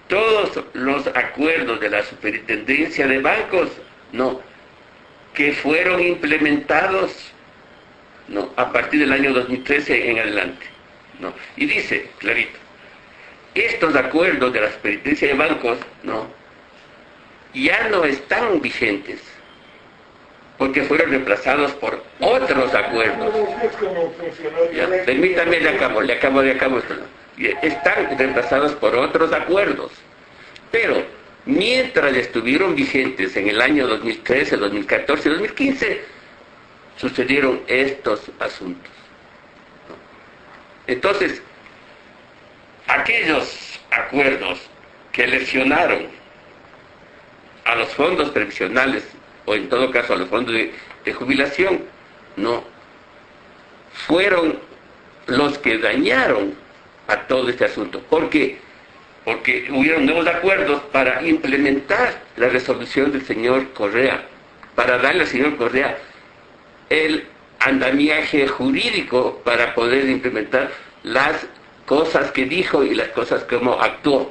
todos los acuerdos de la Superintendencia de Bancos, no, que fueron implementados, no, a partir del año 2013 en adelante, no. Y dice, clarito, estos acuerdos de la Superintendencia de Bancos, no, ya no están vigentes, porque fueron reemplazados por otros acuerdos. Ya, permítame, le acabo esto. Están reemplazados por otros acuerdos. Pero mientras estuvieron vigentes en el año 2013, 2014 y 2015, sucedieron estos asuntos. Entonces, aquellos acuerdos que lesionaron a los fondos previsionales, o en todo caso a los fondos de jubilación, no, fueron los que dañaron a todo este asunto. ¿Por qué? Porque hubieron nuevos acuerdos para implementar la resolución del señor Correa, para darle al señor Correa el andamiaje jurídico para poder implementar las cosas que dijo y las cosas como actuó.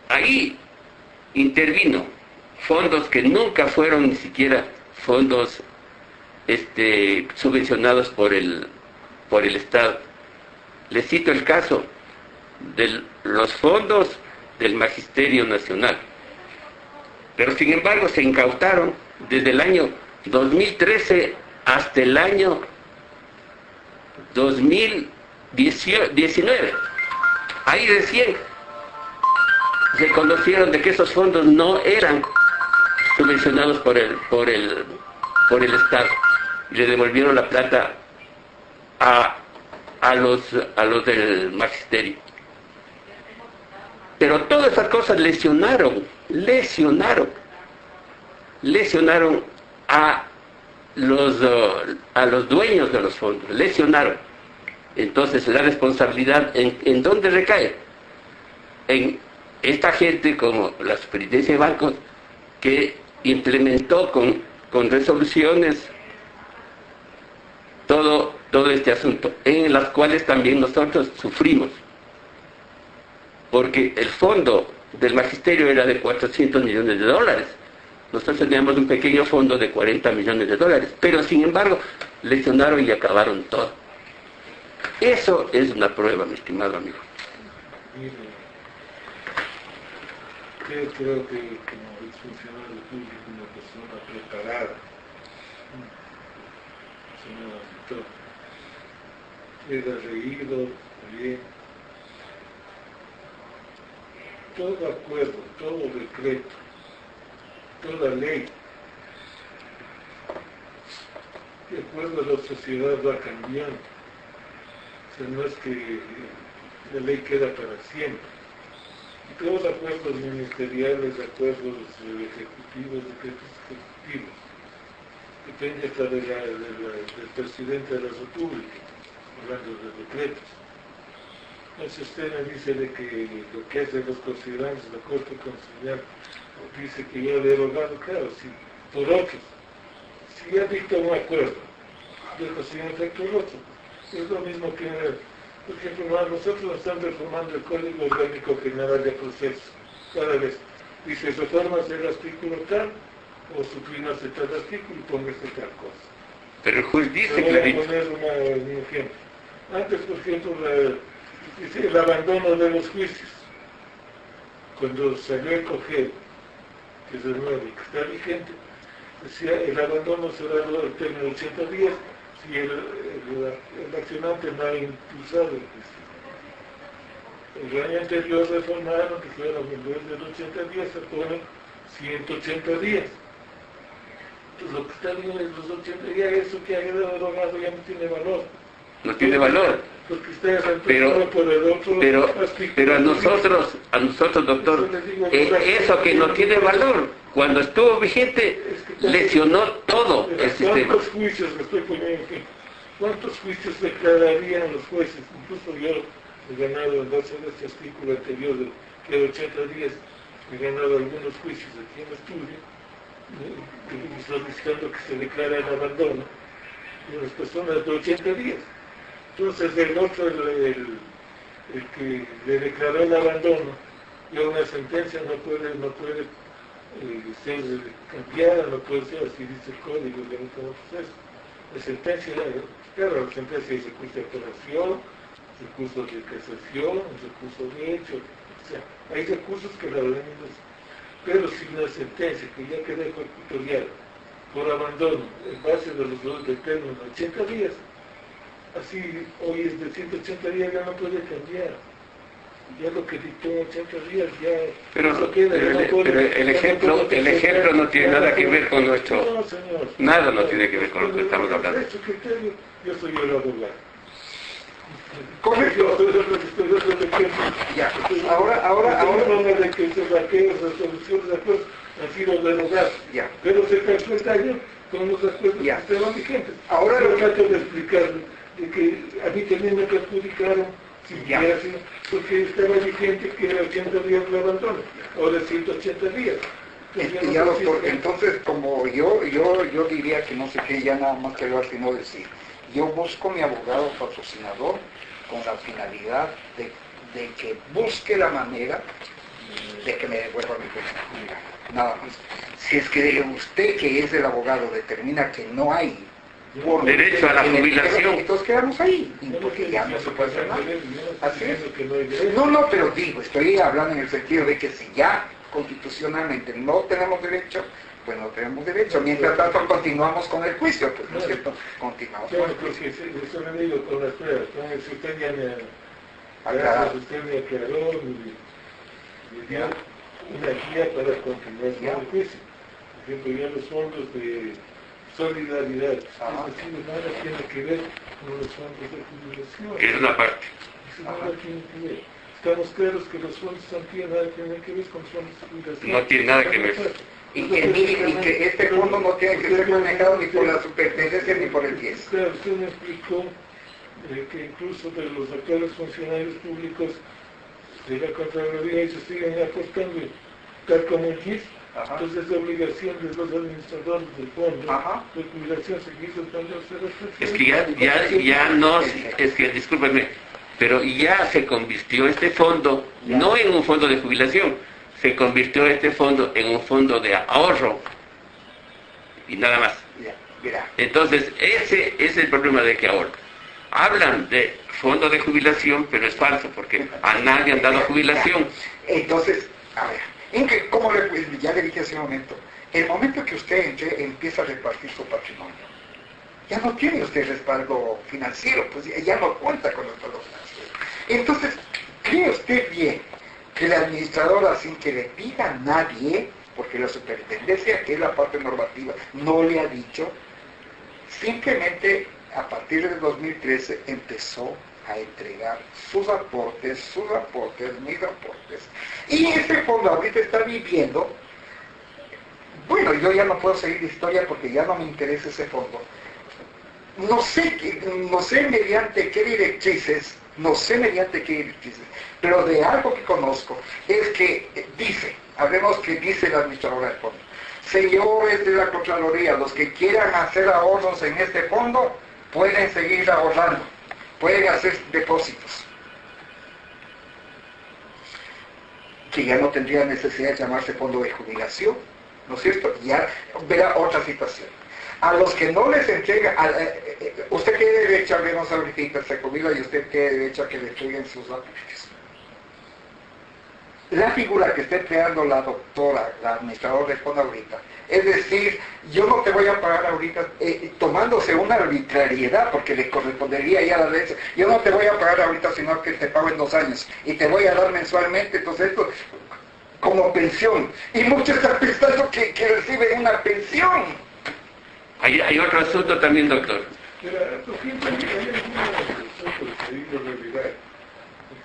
Ahí intervino fondos que nunca fueron ni siquiera fondos subvencionados por el Estado. Les cito el caso de los fondos del Magisterio Nacional. Pero sin embargo se incautaron desde el año 2013 hasta el año 2019. Ahí recién reconocieron de que esos fondos no eran subvencionados por el Estado y le devolvieron la plata a los del magisterio. Pero todas esas cosas lesionaron a los dueños de los fondos, lesionaron. Entonces la responsabilidad ¿en dónde recae? En esta gente como la Superintendencia de Bancos, que implementó con resoluciones todo este asunto, en las cuales también nosotros sufrimos, porque el fondo del magisterio era de $400 millones. Nosotros teníamos un pequeño fondo de $40 millones, pero sin embargo lesionaron y acabaron todo. Eso es una prueba, mi estimado amigo. Mire, yo creo que como exfuncionario público, una persona preparada, señor auditor, era reído, bien. Todo acuerdo, todo decreto, toda ley, de acuerdo a la sociedad va cambiando. O sea, no es que la ley queda para siempre. Y todos los acuerdos ministeriales, acuerdos ejecutivos, decretos ejecutivos, depende hasta del presidente de la República, hablando de decretos. Entonces usted me dice de que lo que hacen los considerantes, la Corte Constitucional, dice que ya ha derogado, claro, sí, por otros. Si ya dicta un acuerdo, deja sin efecto el otro. Es lo mismo que, por ejemplo, nosotros estamos reformando el Código Orgánico General de Procesos. Cada vez dice, reformas el artículo tal, o suprimas tal artículo y póngase tal cosa. Pero el juez dice Voy a clarito. poner un ejemplo. Antes, por ejemplo, dice el abandono de los juicios. Cuando salió el COGEL, que es el nuevo que está vigente, decía el abandono será el término de 80 días si el accionante no ha impulsado el juicio. El año anterior reformaron que fueron en vez de 80 días, se ponen 180 días. Entonces lo que está bien es los 80 días, eso que ha quedado derogado ya no tiene valor. No tiene valor. Porque ustedes han Pero, pensado por el otro aspecto. pero a nosotros, doctor, eso que no tiene valor, cuando estuvo vigente, lesionó todo el sistema. ¿Cuántos juicios, me estoy poniendo aquí, cuántos juicios declararían los jueces? Incluso yo he ganado en base a este artículo anterior de 80 días, he ganado algunos juicios aquí en el estudio, solicitando que se declara el abandono de las personas de 80 días. Entonces el otro, el que le declaró el abandono, y una sentencia no puede ser cambiada, no puede ser, así dice el código de nuestro proceso. La sentencia, claro, la sentencia es recurso de apelación, recurso de casación, recurso de hecho, o sea, hay recursos que la ley no es. Pero si una sentencia que ya quedó ejecutorial por abandono en base de los del término de 80 días, así hoy es de 180 días, ya no puede cambiar. Ya lo que dictó 80 días ya pero el ejemplo no tiene nada que ver con nuestro... No, señor. Nada no tiene que ver con lo que estamos hablando. Yo soy el abogado. Correcto. Ya. Ahora. De que esos aquellos resoluciones de acuerdos han sido derogadas. Ya. Pero se calculó el daño con los acuerdos que estaban vigentes. Ahora yo trato de explicarle de que a mí también me perjudicaron porque estaba vigente que era 80 días de abandono, ahora 180 días. Ya, doctor, entonces como yo diría que no sé qué, ya nada más que hablar sino decir, yo busco mi abogado patrocinador con la finalidad de que busque la manera de que me devuelva mi cuenta. Nada más. Si es que usted, que es el abogado, determina que no hay derecho a la jubilación, entonces quedamos ahí, porque ya no se puede hacer nada. Así es. No, pero digo, estoy hablando en el sentido de que si ya constitucionalmente no tenemos derecho, pues no tenemos derecho. Mientras tanto continuamos con el juicio, pues no es cierto, continuamos con el juicio. Eso me digo con las pruebas, si usted ya me aclaró, usted me aclaró, me dio una guía para continuar con el juicio. Por ejemplo, ya los fondos de solidaridad, es decir, nada tiene que ver con los fondos de jubilación. es una parte. Eso nada tiene que ver. Estamos claros que los fondos también nada tienen que ver con los fondos de jubilación. No tiene nada que ver. Y que este fondo no tiene que ser manejado ni por la superintendencia ni por el 10. Claro, usted me explicó que incluso de los actuales funcionarios públicos de la Contraloría ellos siguen aportando tal como el 10. Entonces es la obligación de los administradores del fondo de jubilación seguir dándose las Es que ya no, es que discúlpeme, pero ya se convirtió este fondo no en un fondo de jubilación, se convirtió este fondo en un fondo de ahorro y nada más. Entonces ese es el problema de que ahora hablan de fondo de jubilación, pero es falso porque a nadie han dado jubilación. Entonces, a ver, como ya le dije hace un momento, el momento que usted empieza a repartir su patrimonio, ya no tiene usted respaldo financiero, pues ya no cuenta con respaldo financiero. Entonces, ¿cree usted bien que el administrador, sin que le diga a nadie, porque la superintendencia, que es la parte normativa, no le ha dicho, simplemente a partir del 2013 empezó a entregar sus aportes, mis aportes, y este fondo ahorita está viviendo, bueno, yo ya no puedo seguir la historia porque ya no me interesa ese fondo, no sé mediante qué directrices, pero de algo que conozco, es que hablemos que dice la administradora del fondo, señores de la Contraloría, los que quieran hacer ahorros en este fondo, pueden seguir ahorrando, pueden hacer depósitos, que ya no tendría necesidad de llamarse fondo de jubilación, ¿no es cierto? Ya verá otra situación. A los que no les entrega, usted tiene derecho a vernos ahorita, se jubila y usted tiene derecho a que le entreguen sus aportes. la figura que esté creando la doctora, la administradora de fondo ahorita, es decir, yo no te voy a pagar ahorita, tomándose una arbitrariedad, porque le correspondería ya a la ley, yo no te voy a pagar ahorita, sino que te pago en 2 años, y te voy a dar mensualmente, entonces esto como pensión. Y muchos están pensando que reciben una pensión. Hay otro asunto también, doctor. Pero, por ejemplo, hay algunos asuntos que digo realidad.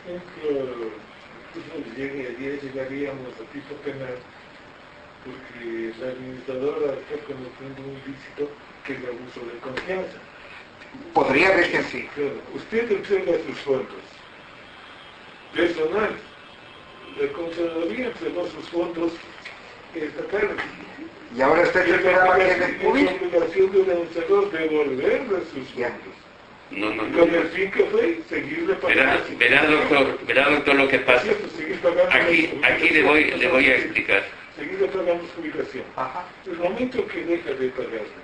Por ejemplo, llegaríamos a tipo penal porque la administradora está cometiendo un ilícito que es el abuso de confianza. Podría verse así. Claro, usted entrega sus fondos personales. La Contraloría entregó sus fondos estatales. Y ahora usted se esperaba que le Es publique. obligación del administrador devolverle sus fondos. No. Con el fin que fue seguirle pagando. Verá, doctor, lo que pasa. Cierto, seguir pagando Aquí le voy a explicar. Seguirle pagando su jubilación. Ajá. El momento que deja de pagarlo,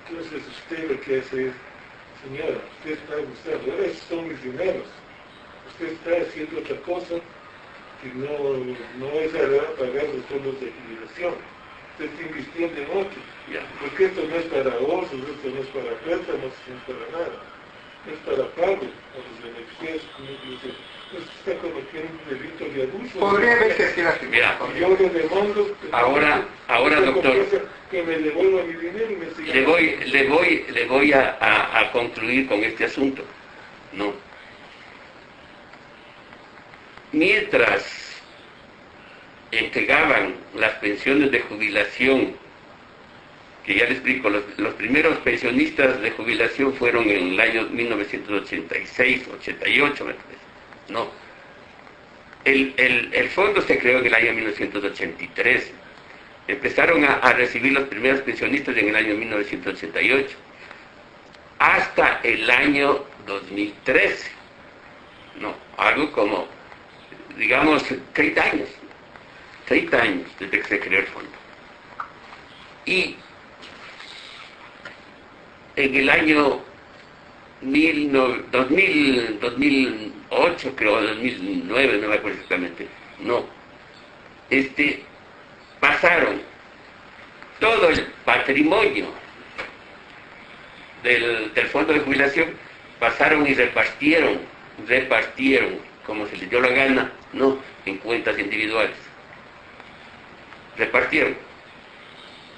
entonces usted lo que hace es, señora, usted está abusando, ahora esos son mis dineros. Usted está haciendo otra cosa que no es agradable pagar los fondos de jubilación. Usted está invirtiendo en otro. Ya. Porque esto no es para ahorros, esto no es para préstamos, no es para nada. Es para pago a los beneficiarios. Entonces está cometiendo un delito de abuso. Podría verse así la figura. Mira, Yo le demando ahora, doctor, que me devuelva mi dinero y me siga. le voy a concluir con este asunto. No. Mientras entregaban las pensiones de jubilación, que ya les explico, los primeros pensionistas de jubilación fueron en el año 1986, 88, me parece. No. El fondo se creó en el año 1983. Empezaron a recibir los primeros pensionistas en el año 1988. Hasta el año 2013. No, algo como, digamos, 30 años. 30 años desde que se creó el fondo. Y en el año 2008, creo, 2009, no me acuerdo exactamente, no. Pasaron todo el patrimonio del fondo de jubilación, pasaron y repartieron, como se les dio la gana, no, en cuentas individuales. Repartieron.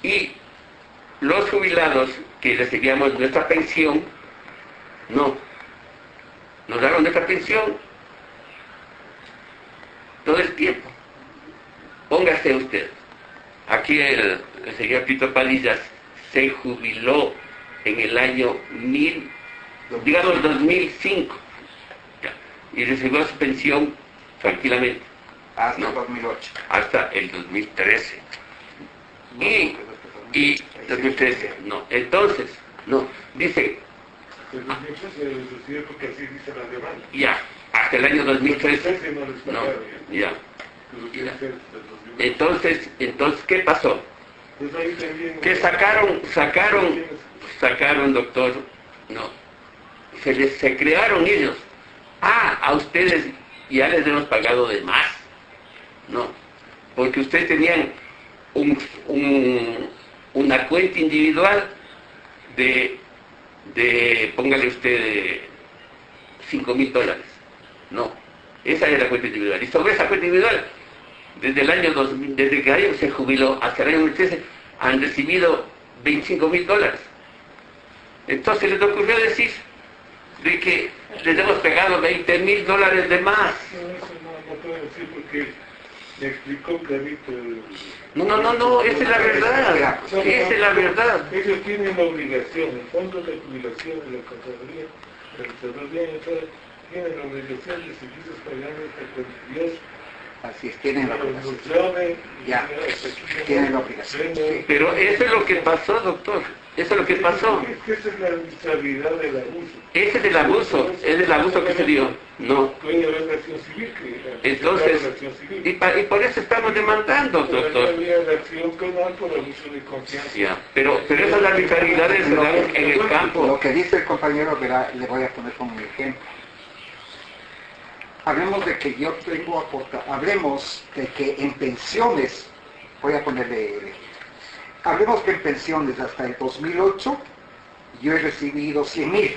Y los jubilados que recibíamos nuestra pensión, no, nos daron nuestra pensión todo el tiempo. Póngase usted, aquí el señor Tito Padillas se jubiló en el año 2005, ya, y recibió su pensión tranquilamente. Hasta el 2008. Hasta el 2013. Y 2013, no. Entonces, no, dice, El 2013 recibe porque así dice la demanda. ya, hasta el año 2013. No les No, pagaron, ya. Pero tiene que ser del 2013. Entonces, ¿qué pasó? Pues ahí también- Que sacaron, doctor, no, se crearon ellos. A ustedes ya les hemos pagado de más. No, porque ustedes tenían una cuenta individual de póngale usted, $5,000. No, esa era la cuenta individual. Y sobre esa cuenta individual, desde el año 2000, desde que alguien se jubiló hasta el año 2013, han recibido $25,000. Entonces les ocurrió decir de que les hemos pagado $20,000 de más. No, eso no puedo decir porque me explicó clarito. No, esa es la verdad. Esa es la verdad. Ellos tienen la obligación, el fondo de jubilación de la Contraloría, tienen la obligación de seguirse pagando hasta que Dios Así es, tienen la nos obligación. llame. Ya, tienen la obligación. Sí. Pero eso es lo que pasó, doctor. Eso es lo que pasó. Es que esa es la responsabilidad del abuso. Ese es el abuso que se dio. No. Puede haber la acción civil que Entonces, la acción civil. y por eso estamos demandando, Pero doctor. había la acción penal por abuso de confianza. Ya, pero esas arbitrariedades se dan en el Lo campo. que dice el compañero, verá, le voy a poner como un ejemplo. hablemos de que yo tengo hablemos de que en pensiones, voy a ponerle, hablemos que en pensiones hasta el 2008 yo he recibido 100,000.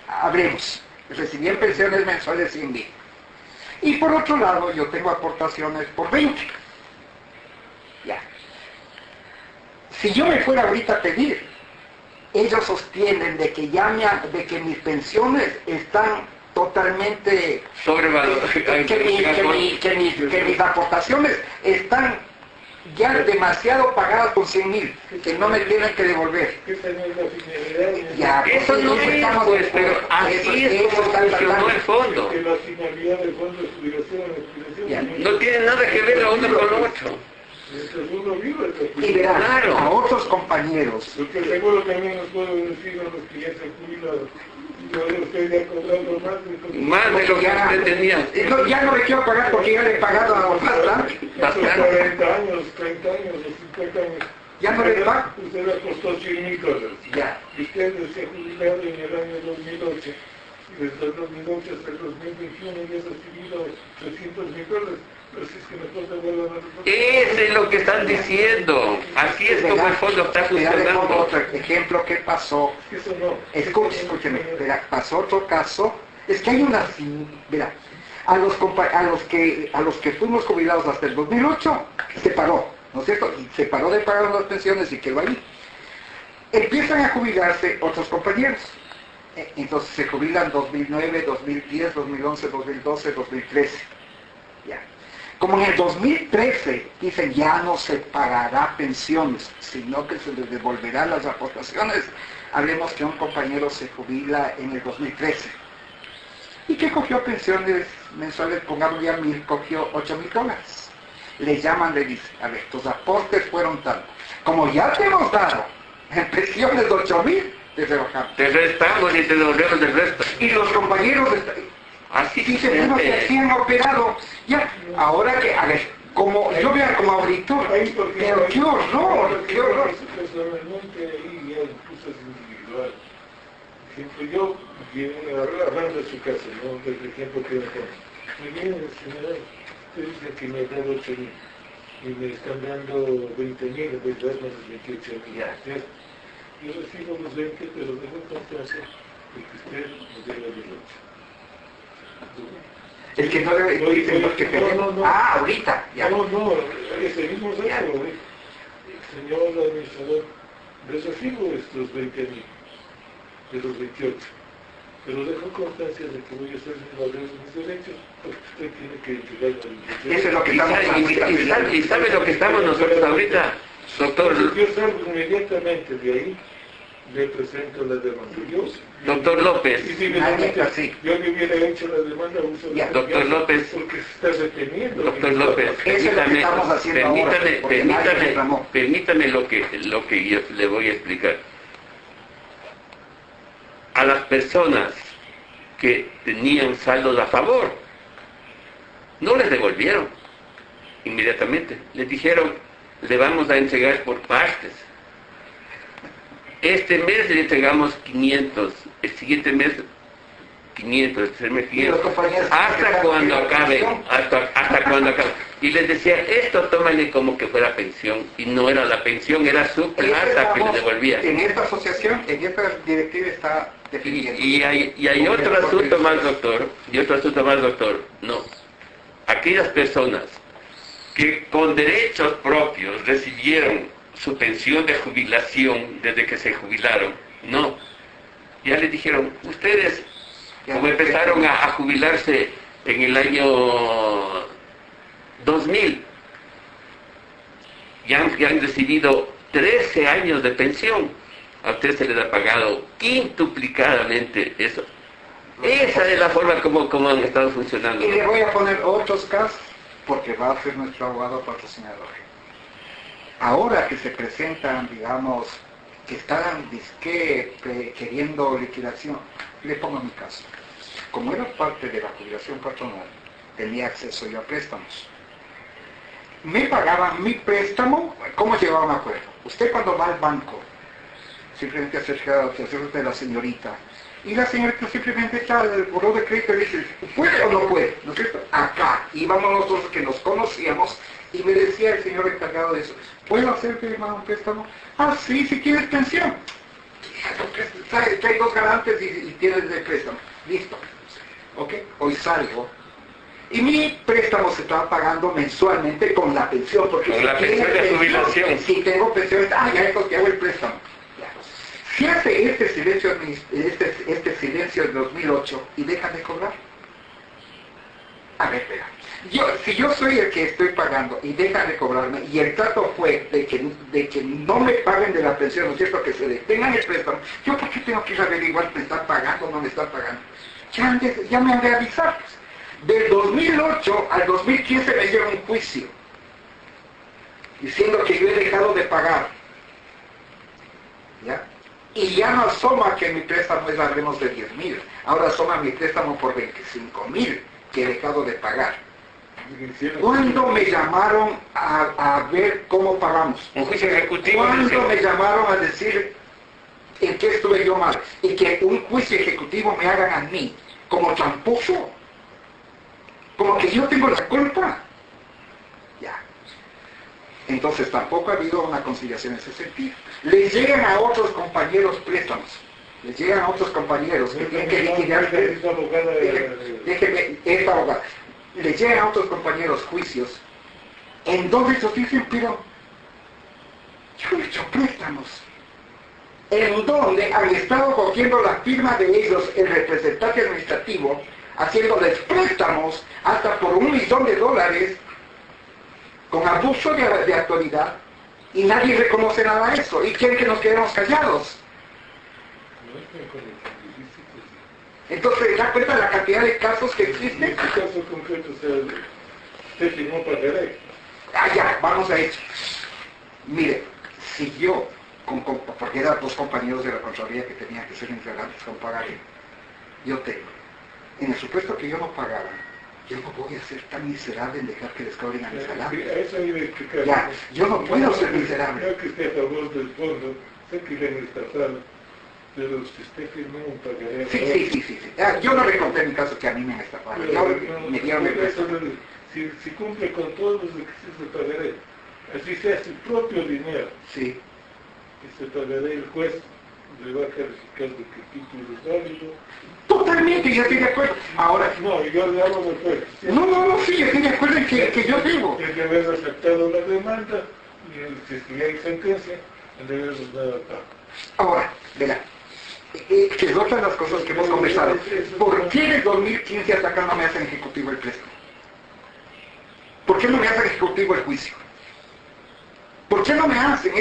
Hablemos, recibí en pensiones mensuales 100,000. Y por otro lado, yo tengo aportaciones por 20. Ya. Si yo me fuera ahorita a pedir, ellos sostienen de que mis pensiones están totalmente Sobrevaloradas. que mis aportaciones están ya demasiado pagadas con 100,000, que no me tienen que devolver. Esa no es la finalidad. Ya, Eso no es, pues, pero así es como funcionó el fondo. Que la finalidad del fondo de jubilación. No tiene nada que ver lo uno con lo otro. Mientras uno vive, Y verán, Claro. a otros compañeros, porque seguro también nos puedo decir a los que ya se jubilaron, yo estoy ya cobrando Más de lo que usted tenía. ya no le quiero pagar porque ya le he pagado a bastante. Hace 40 años, 30 años o 50 años. Ya no le pago. Usted le costó $100,000. Ya. Y usted se jubilado en el año 2008. Y desde el 2008 hasta el 2021 ya ha recibido $300,000. Pero si es que mejor devuelvan a los otros. Eso es lo que están diciendo. Así es como el fondo está Le pongo funcionando. otro ejemplo que pasó. Eso no. Escúcheme, verá, pasó otro caso. Es que hay una, verá, a los que fuimos jubilados hasta el 2008, se paró, ¿no es cierto? Y se paró de pagar las pensiones y quedó ahí. Empiezan a jubilarse otros compañeros. Entonces se jubilan 2009, 2010, 2011, 2012, 2013. Ya. Como en el 2013 dicen ya no se pagará pensiones, sino que se les devolverán las aportaciones. Hablemos que un compañero se jubila en el 2013 y que cogió pensiones mensuales, pongamos ya 1,000, cogió $8,000. Le llaman, le dicen, a ver, tus aportes fueron tanto. Como ya te hemos dado en pensiones de 8,000, te rebajamos. Te restamos y te devolvemos el resto. Y los compañeros Así dicen, bueno, que así han operado. Ya, ahora que, a ver, como yo veo como auditor, pero qué horror, qué horror. Personalmente ahí ya incluso es individual. Por ejemplo, hablando de su caso, ¿no? Del ejemplo que me pone. Me viene el general, usted dice que me ha dado 8,000 y me están dando 20,000, en vez de darme los 28,000. Yo recibo los 20, pero dejo constancia de que usted me debe los 8. El que no debe, dicen los que tenemos. No. Ah, ahorita, ya. No, ese mismo rato, señor administrador, les recibo estos 20,000 de los 28, pero dejo constancia de que voy a hacer mis derechos, porque usted tiene que entregar los derechos. Eso es lo que estamos ¿Y sabe lo que estamos nosotros ahorita, doctor? Entonces, yo salgo inmediatamente de ahí, le presento la demanda. Doctor López. Y si yo le hubiera hecho la demanda, uso la Doctor López. porque se está reteniendo. Doctor López, Eso es lo que estamos haciendo ahora, porque nadie reclamó. permítame lo que yo le voy a explicar. A las personas que tenían saldos a favor, no les devolvieron inmediatamente. Les dijeron, le vamos a entregar por partes. Este mes le entregamos 500, el siguiente mes 500, el tercer mes 500, hasta cuando acabe, hasta cuando acabe. Y les decía, esto tómale como que fuera pensión, y no era la pensión, era su plata que le devolvía. En esta asociación, en esta directiva está definiendo. Y hay otro asunto más, doctor, no. Aquellas personas que con derechos propios recibieron su pensión de jubilación desde que se jubilaron, no. Ya les dijeron, ustedes, como empezaron a jubilarse en el año 2000, ya han recibido 13 años de pensión. A ustedes se les ha pagado quintuplicadamente eso. Esa es la forma como han estado funcionando. Y le voy a poner otros casos, porque va a ser nuestro abogado patrocinador. Ahora que se presentan, digamos, que están queriendo liquidación, le pongo mi caso. Como era parte de la jubilación patronal, tenía acceso yo a préstamos. Me pagaban mi préstamo, ¿cómo llevaba un acuerdo? Usted cuando va al banco, simplemente acercarse de la señorita. Y la señorita simplemente está el buró de crédito y dice, ¿puede o no puede? ¿No es cierto? Acá. Íbamos nosotros que nos conocíamos y me decía el señor encargado de eso, ¿puedo hacerte un préstamo? Ah, sí, si quieres pensión. Trae 2 garantes y tienes el préstamo. Listo. ¿Ok? Hoy salgo. Y mi préstamo se estaba pagando mensualmente con la pensión. Porque con la pensión de jubilación. Si tengo pensión, ya te hago el préstamo. Ya. Si hace este silencio en 2008 y deja de cobrar. A ver, espera. Si yo soy el que estoy pagando y deja de cobrarme, y el trato fue de que no me paguen de la pensión, ¿no es cierto? Que se detengan el préstamo, ¿yo por qué tengo que ir a averiguar me están pagando o no me están pagando? Ya me han de avisar. Del 2008 al 2015 me dieron un juicio, diciendo que yo he dejado de pagar. ¿Ya? Y ya no asoma que mi préstamo es al menos de 10.000. Ahora asoma mi préstamo por 25.000 que he dejado de pagar. ¿Cuándo me llamaron a ver cómo pagamos? Un juicio ejecutivo. ¿Cuándo me llamaron a decir en qué estuve yo mal? Y que un juicio ejecutivo me hagan a mí como tramposo. Como que yo tengo la culpa. Ya. Entonces tampoco ha habido una conciliación en ese sentido. Les llegan a otros compañeros préstamos. Les llegan a otros compañeros que tienen que liquidar. Déjeme, esta abogada. Les llegan a otros compañeros juicios en donde ellos dicen, pero yo he hecho préstamos, en donde han estado cogiendo la firma de ellos, el representante administrativo, haciéndoles préstamos hasta por $1.000.000 con abuso de autoridad, y nadie reconoce nada de eso y quieren que nos quedemos callados. Entonces, ¿se da cuenta de la cantidad de casos que existen? En este caso concreto, usted firmó pagaré. Ya, vamos a eso. Mire, si yo, porque eran 2 compañeros de la Contraloría que tenían que ser integrantes con pagaré, yo tengo, en el supuesto que yo no pagara, yo no voy a ser tan miserable en dejar que les cobren a mis salarios. Eso iba a explicar. Ya, yo no puedo ser miserable. No que esté a favor del fondo, sé que viene estatal, pero si usted firmó un pagaré... Sí. Yo no le conté mi caso que a mí me han estafado. Me dieron el préstamo. Si cumple con todos los requisitos de pagaré, así sea su propio dinero, Sí. que se pagaré, el juez le va a calificar de que el título es válido. Totalmente, yo estoy de acuerdo. Ahora, No, yo le hablo del juez. no, sí, yo estoy de acuerdo en que yo debo. El de haber aceptado la demanda, y si es que hay sentencia, el de haber dado pago. Ahora, verá, que es otra de las cosas que hemos conversado. ¿Por qué en el 2015 hasta acá no me hacen ejecutivo el préstamo? ¿Por qué no me hacen ejecutivo el juicio? ¿Por qué no me hacen?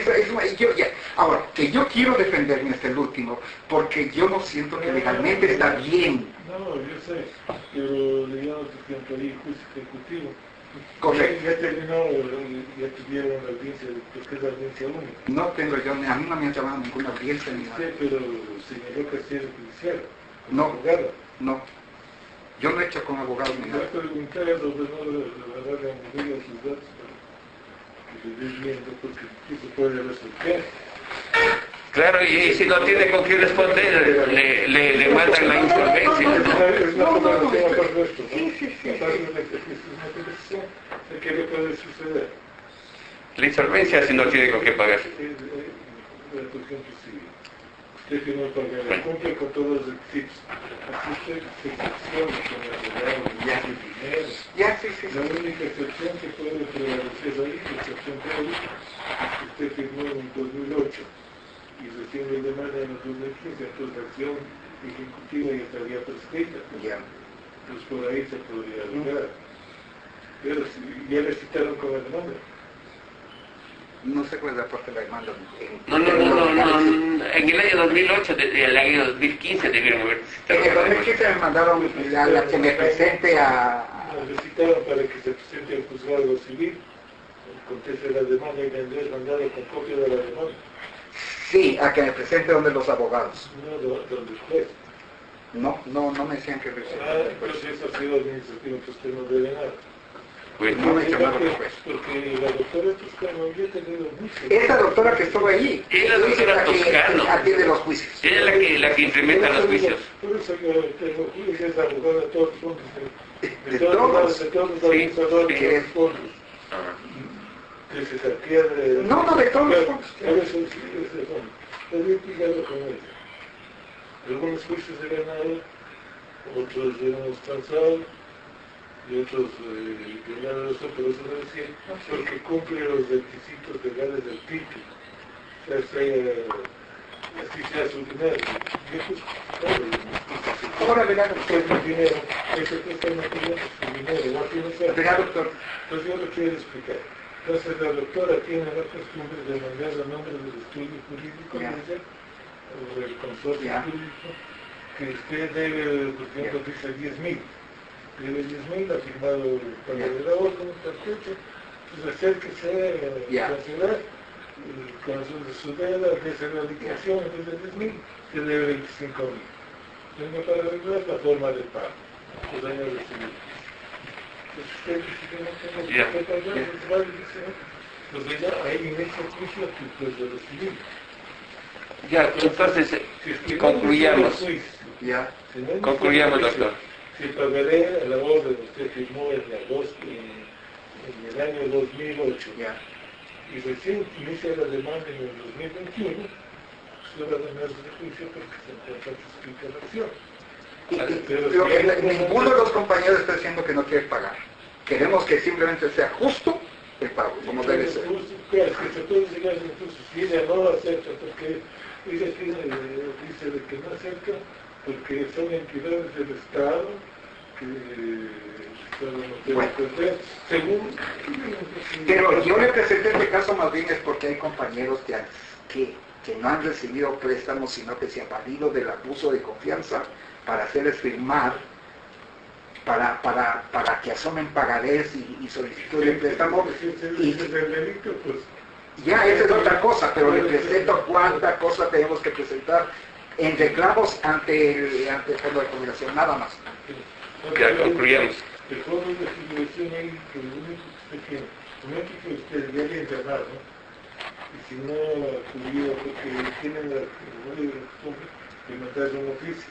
Ahora, que yo quiero defenderme hasta el último, porque yo no siento que legalmente está bien. No, yo sé, pero digamos que hay juicio ejecutivo. Correcto. Ya terminó, ya tuvieron la audiencia, porque es la audiencia única. No tengo yo, a mí no me han llamado ninguna audiencia ni nada. Sí, pero señaló que sí era judicial. No. Abogado. No. Yo no he hecho con abogados ni Voy nada. a preguntar a los menores, la verdad, le han movido sus datos para que les dé viendo, porque eso puede resolver. Claro, y si no tiene con qué responder, le mandan la insolvencia. Es una No, fotografía por esto, ¿no? Sí. Pasar un ejercicio, una televisión, de qué le puede suceder. La insolvencia si no tiene con qué pagar. Por ejemplo, si usted firmó el pagaré, cumple con todos los requisitos, así usted se excepciona con el abogado, el dinero. Ya, sí. La única excepción que puede prevalecer ahí, la excepción que hay, es que usted firmó en 2008 y recién le demanda en el 2015, entonces la acción ejecutiva ya estaría prescrita. Ya. Entonces por ahí se podría lograr. Pero si ya le citaron con la demanda. No sé cuál es la parte de la demanda. No. En el año 2008, el año 2015 debieron haber En el 2015 me mandaron la que me presente a... Le citaron para que se presente al juzgado civil, conteste la demanda y le han mandado con copia de la demanda. Sí, a que me presente donde los abogados. No, donde el juez. No me decían que presente. Pero si eso ha sido administrativo, que usted no debe nada. Bueno, No me llamaron después. Porque la doctora Toscano había tenido mucho. Esa doctora que estuvo allí, Es la doctora Toscano. atiende los juicios. ella es la que incrementa los juicios. Por eso yo tengo ella es abogada de todos los fondos. De todos. De todos los Sí, administradores sí. de los fondos. Ah, Que se saquía de... No, de todos los fondos. Por eso sí, ese fondo. Había pillado con ella. Algunos juicios he ganado, otros hemos transado, y otros violados, pero eso no decía, porque cumple los requisitos legales del título. O sea, así sea su dinero. Y eso es todo. Ahora verá, Es doctor. mi dinero, eso cuesta una cliente su dinero, igual que no sea. Verá, doctor. Entonces yo lo quiero explicar. Entonces la doctora tiene la costumbre de mandar a nombre del estudio jurídico Ya. de ella, o del consorcio Ya. jurídico, que usted debe, por ejemplo, dice 10.000. Debe 10.000, ha firmado el padre de la orden, tal fecha, pues acérquese a Ya. la ciudad, con su deuda, desde la liquidación, en vez de 10.000, que debe 25.000. Venga para arreglar la forma de pago, los años recibidos. Pues usted dice que no tengo Ya. que pagar, pues vale, dice, pues ella ahí en ese juicio que pues de recibir. ya, entonces Si es que no concluyamos. inició el juicio, Ya. si no inició Concluyamos, el juicio, doctor. Si pagaré a la orden que usted firmó en agosto, en el año 2008, Ya. y recién inicia la demanda en el 2021, se va a ganar de juicio porque se encuentra suscrita la acción. Ninguno de los compañeros está diciendo que no quiere pagar. Queremos que simplemente sea justo el pago, como debe ser. Claro, es que se puede llegar incluso si ella no acepta, porque ella dice de que no acepta, porque son entidades del Estado que no Bueno. deben perder, según... Pero yo le presenté este caso más bien es porque hay compañeros que no han recibido préstamos, sino que se han valido del abuso de confianza para hacerles firmar, para que asomen pagarés y solicitud de préstamo. Y el delito, pues... Ya, esa es otra cosa, pero le presento cuánta cosa tenemos que presentar en reclamos ante el Fondo de Jubilación, nada más. Ya concluyamos. El fondo de jubilación ahí, que lo único que usted tiene, lo único que usted debe enterrar, ¿no? Y si no acudió, porque tienen la costumbre de mandar un oficio,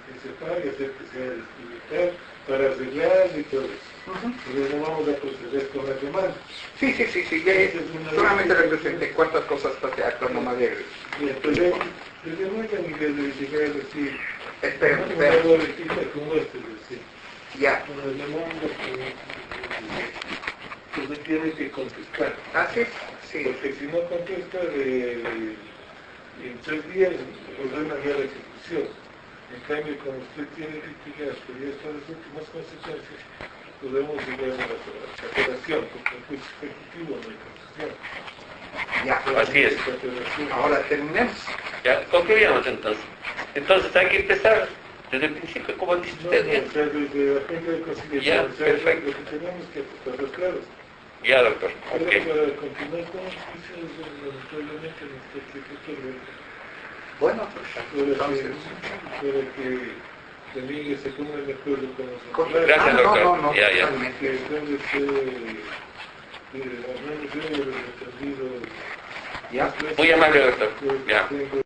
que se pague, hacer que sea distribuidor, para arreglar y todo eso. Pero no vamos a proceder con la demanda. Sí, solamente le presenté cuántas cosas está de acto nomás de... Y entonces, desde muy a nivel de llegar a decir, Espera. una boletita como este, decir. Ya. Una demanda que usted tiene que contestar. ¿Ah, sí? Sí. Porque si no contesta, en 3 días ordena ya la ejecución. En cambio, como usted tiene litigas por estas las últimas consecuencias, podemos llegar a la cancelación, porque el juicio ejecutivo no hay concesión. Ya. Así es. Ahora terminemos. Ya, concluyamos entonces. Entonces hay que empezar desde el principio, como dice No, usted. no, o sea, desde la gente de conciliación, Ya, o sea, perfecto. lo que tenemos que estar claros. Ya, doctor. Ahora, Ok. para continuar con los juicios, lamentablemente, nuestro secretario Bueno, pues entonces... para que también se ponga de acuerdo con Con- nosotros. Gracias, doctor. No, Ya. totalmente. Entonces, al menos yo he entendido Ya. Muy amable, doctor. Ya. tengo